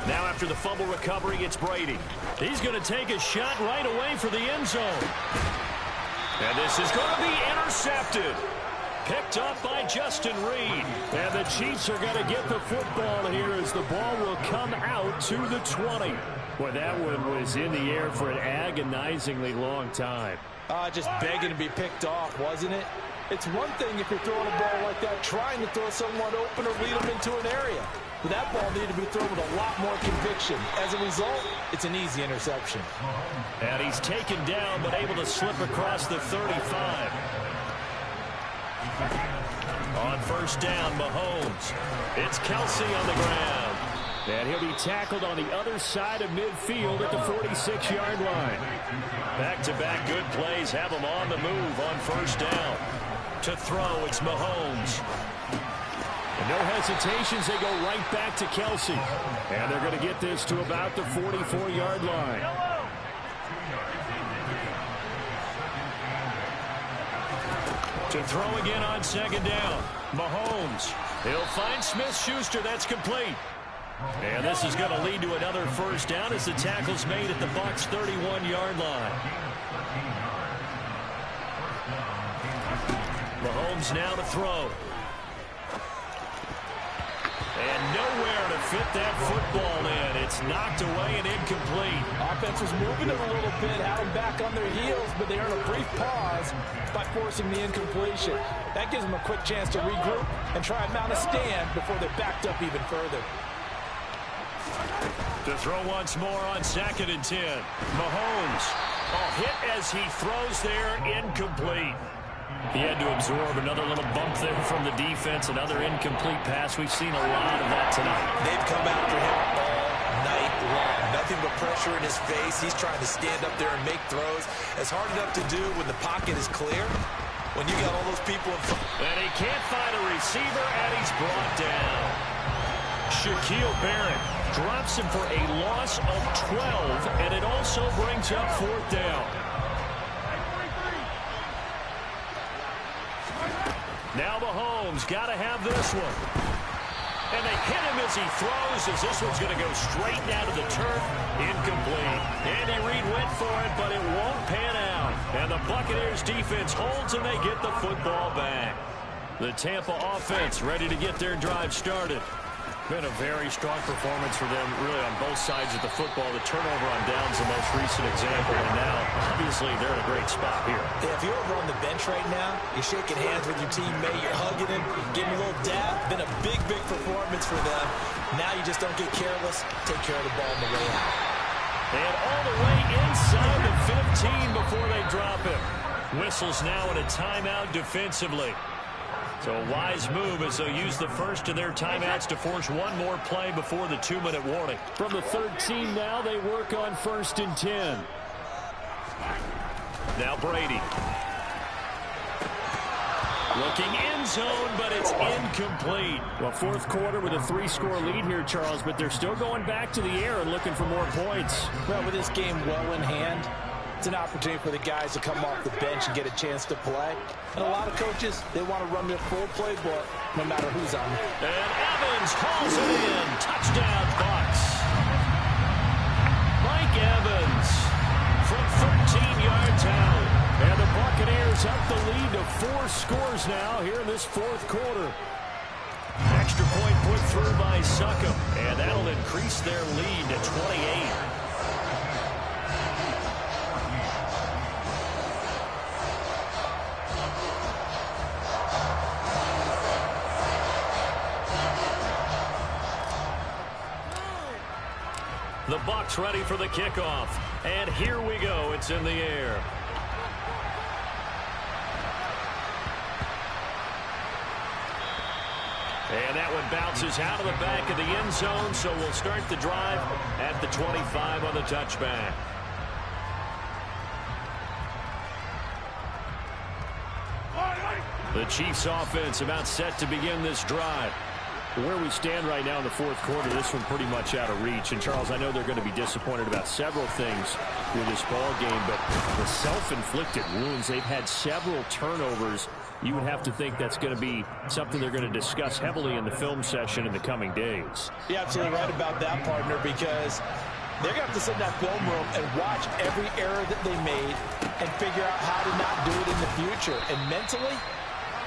Now after the fumble recovery, it's Brady. He's going to take a shot right away for the end zone. And this is going to be intercepted. Picked up by Justin Reed. And the Chiefs are going to get the football here as the ball will come out to the 20. Boy, that one was in the air for an agonizingly long time. Just begging to be picked off, wasn't it? It's one thing if you're throwing a ball like that, trying to throw someone open or lead them into an area. But that ball needed to be thrown with a lot more conviction. As a result, it's an easy interception. And he's taken down, but able to slip across the 35. On first down, Mahomes. It's Kelsey on the ground. And he'll be tackled on the other side of midfield at the 46-yard line. Back-to-back good plays have him on the move on first down. To throw, it's Mahomes. And no hesitations, they go right back to Kelsey. And they're going to get this to about the 44-yard line. To throw again on second down. Mahomes He'll find Smith-Schuster. That's complete. And this is going to lead to another first down as the tackle's made at the Bucs' 31-yard line. Mahomes now to throw. And nowhere to fit that football in. It's knocked away and incomplete. Offense was moving it a little bit, had them back on their heels, but they earned a brief pause by forcing the incompletion. That gives them a quick chance to regroup and try and mount a stand before they're backed up even further. To throw once more on 2nd and 10. Mahomes. Hit as he throws there, incomplete. He had to absorb another little bump there from the defense, another incomplete pass. We've seen a lot of that tonight. They've come after him all night long. Nothing but pressure in his face. He's trying to stand up there and make throws. It's hard enough to do when the pocket is clear, when you got all those people in front. And he can't find a receiver, and he's brought down. Shaquille Barrett drops him for a loss of 12, and it also brings up 4th down. Now Mahomes got to have this one. And they hit him as he throws, as this one's going to go straight down to the turf. Incomplete. Andy Reid went for it, but it won't pan out. And the Buccaneers defense holds, and they get the football back. The Tampa offense ready to get their drive started. Been a very strong performance for them, really, on both sides of the football. The turnover on downs, the most recent example, and now, obviously, they're in a great spot here. Yeah, if you're over on the bench right now, you're shaking hands with your teammate, you're hugging him, giving him a little dab. Been a big, big performance for them. Now you just don't get careless. Take care of the ball on the way out. And all the way inside the 15 before they drop him. Whistles now in a timeout defensively. So a wise move as they'll use the first of their timeouts to force one more play before the 2-minute warning. From the 13 now, they work on 1st and 10. Now Brady. Looking end zone, but it's incomplete. Well, 4th quarter with a 3-score lead here, Charles, but they're still going back to the air and looking for more points. Well, with this game well in hand, it's an opportunity for the guys to come off the bench and get a chance to play. And a lot of coaches, they want to run their full playbook no matter who's on there. And Evans hauls it in. Touchdown, Bucs. Mike Evans from 13 yards out. And the Buccaneers up the lead to 4 scores now here in this 4th quarter. Extra point put through by Succop. And that'll increase their lead to 28. The Bucs ready for the kickoff. And here we go. It's in the air. And that one bounces out of the back of the end zone, so we'll start the drive at the 25 on the touchback. The Chiefs offense about set to begin this drive. Where we stand right now in the 4th quarter, this one pretty much out of reach. And, Charles, I know they're going to be disappointed about several things with this ball game, but the self-inflicted wounds, they've had several turnovers. You would have to think that's going to be something they're going to discuss heavily in the film session in the coming days. You're absolutely right about that, partner, because they're going to have to sit in that film room and watch every error that they made and figure out how to not do it in the future. And mentally,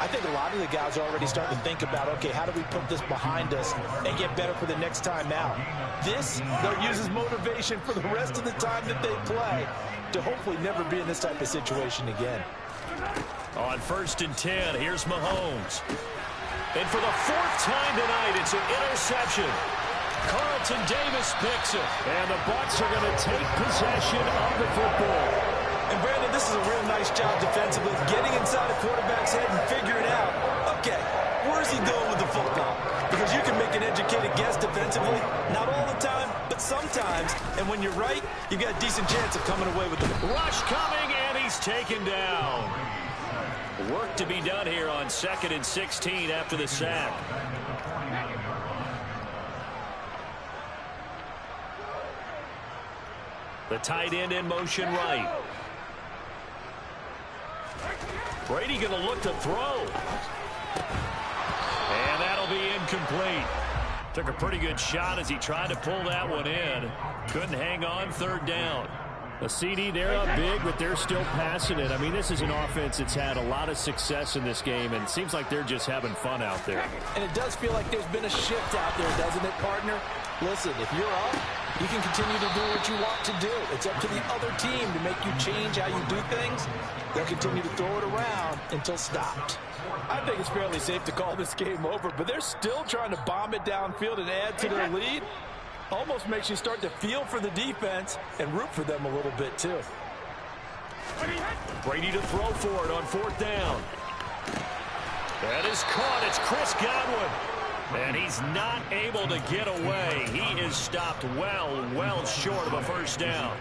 I think a lot of the guys are already starting to think about, okay, how do we put this behind us and get better for the next time out? This, they'll use as motivation for the rest of the time that they play to hopefully never be in this type of situation again. On 1st and 10, here's Mahomes. And for the 4th time tonight, it's an interception. Carlton Davis picks it. And the Bucs are going to take possession of the football. And, Brandon, this is a real nice job defensively, getting inside a quarterback's head and figuring out, okay, where's he going with the football? Because you can make an educated guess defensively, not all the time, but sometimes. And when you're right, you've got a decent chance of coming away with the rush coming, and he's taken down. Work to be done here on 2nd and 16 after the sack. The tight end in motion right. Brady going to look to throw. And that'll be incomplete. Took a pretty good shot as he tried to pull that one in. Couldn't hang on, third down. A CD, they're up big, but they're still passing it. I mean, this is an offense that's had a lot of success in this game, and it seems like they're just having fun out there. And it does feel like there's been a shift out there, doesn't it, partner? Listen, if you're up, you can continue to do what you want to do. It's up to the other team to make you change how you do things. They'll continue to throw it around until stopped. I think it's fairly safe to call this game over, but they're still trying to bomb it downfield and add to their lead. Almost makes you start to feel for the defense and root for them a little bit, too. Brady to throw for it on fourth down. That is caught. It's Chris Godwin. And he's not able to get away. He is stopped well short of a first down.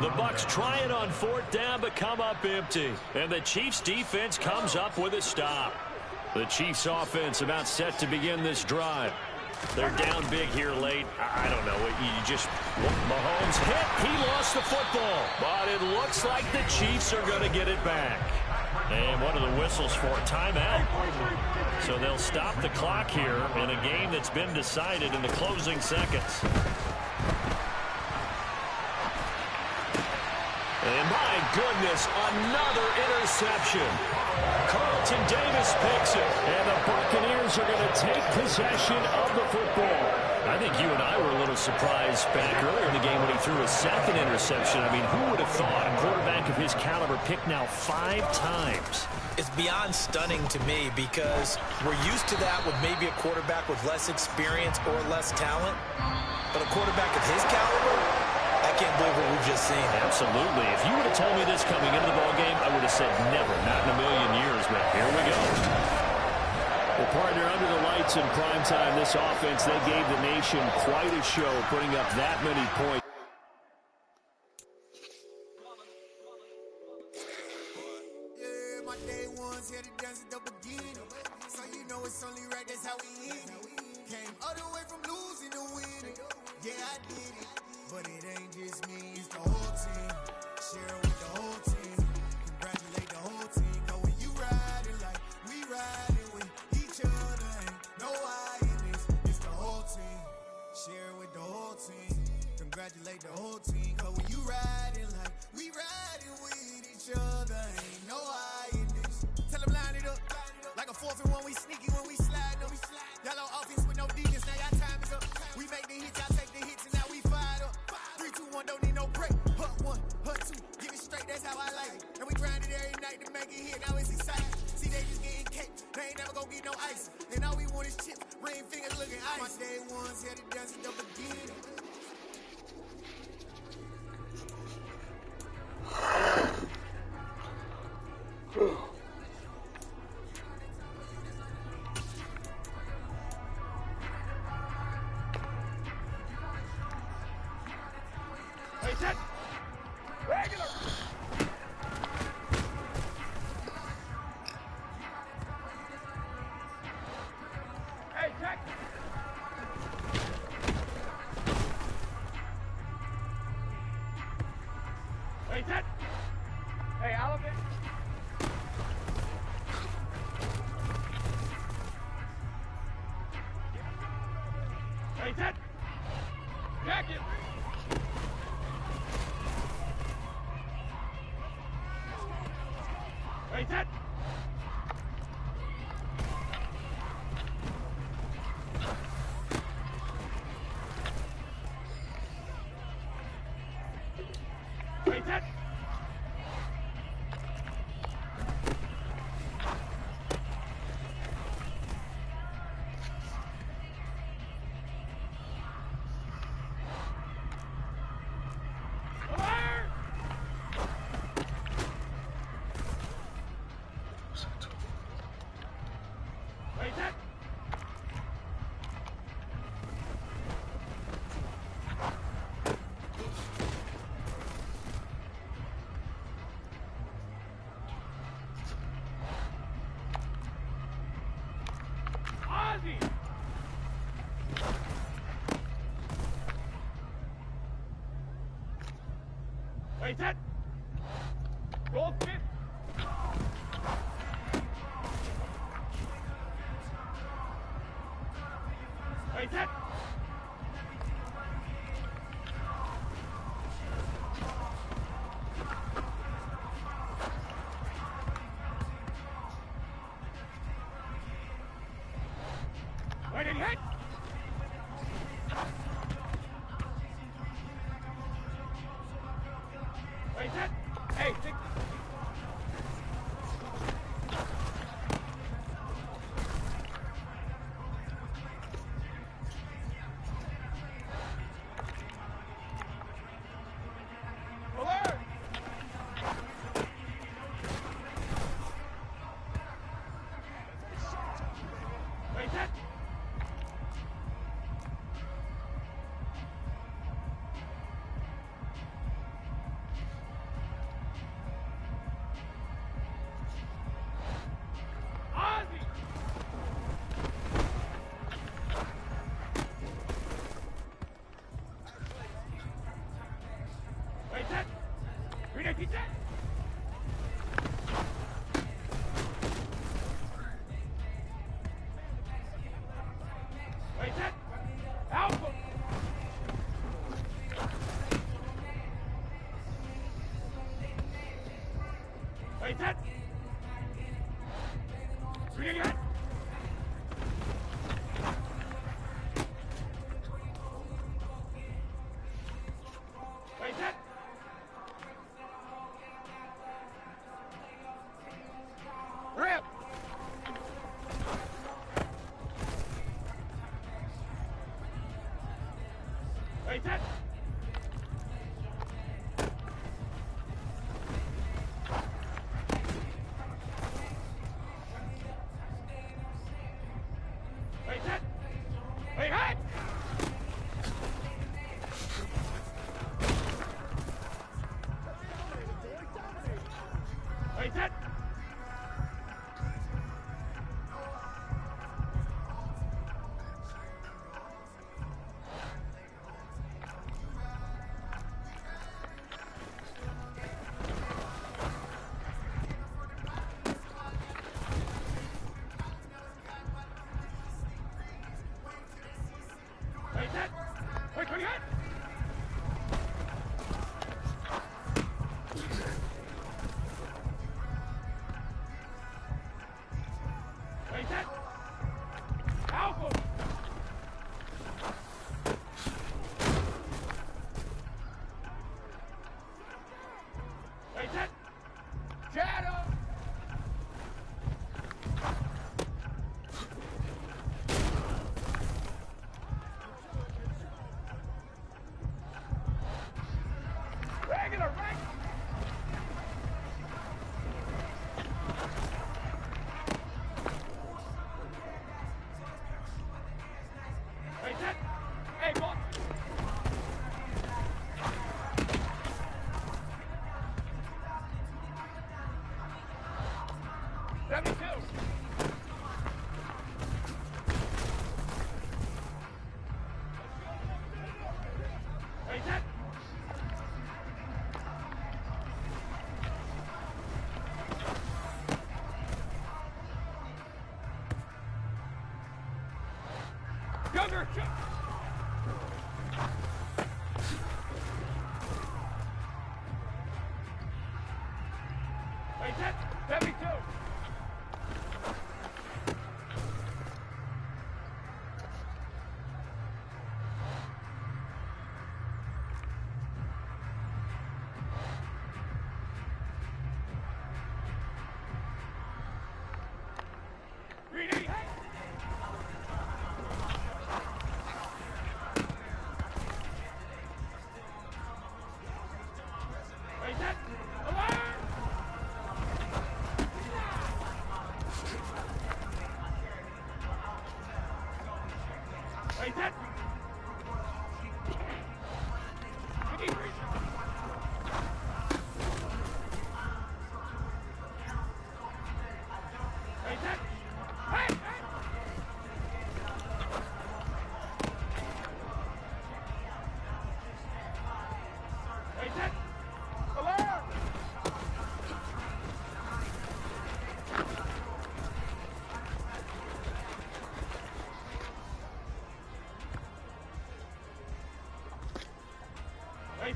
The Bucs try it on fourth down, but come up empty. And the Chiefs defense comes up with a stop. The Chiefs offense about set to begin this drive. They're down big here late. I don't know. Mahomes hit. He lost the football. But it looks like the Chiefs are going to get it back. And one of the whistles for a timeout. So they'll stop the clock here in a game that's been decided in the closing seconds. And my goodness, another interception. Carlton Davis picks it, and the Buccaneers are going to take possession of the football. I think you and I were a little surprised back earlier in the game when he threw his second interception. I mean, who would have thought a quarterback of his caliber picked now 5 times? It's beyond stunning to me because we're used to that with maybe a quarterback with less experience or less talent. But a quarterback of his caliber, I can't believe what we've just seen. Absolutely. If you would have told me this coming into the ballgame, I would have said never, not in a million years, but here we go. Well, partner, under the lights in prime time, this offense, they gave the nation quite a show, putting up that many points. Yeah, my day ones here to dance at the beginning. So you know it's only right, that's how we end it. Came all the way from losing to winning. Yeah, I did it. But it ain't just me, it's the whole team. Share it with the whole team. Congratulate the whole team. Cause when you riding like we riding with each other, ain't no I in this. It's the whole team. Share it with the whole team. Congratulate the whole team. Cause when you riding like we riding with each other, ain't no I in this. Tell them line it up. Like a 4th and 1, we sneaky when we slide up. Y'all on offense with no defense, now y'all time is up. We make the hits, y'all take the hits, and now we fired up. 3, 2, 1, don't need no break. Hut 1, hut 2, give it straight, that's how I like it. And we grind it every night to make it hit, now it's exciting. See, they just getting cake, they ain't never gonna get no ice. And all we want is chips, ring fingers looking ice. My day ones here to dance at the beginning. Hey,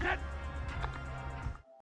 that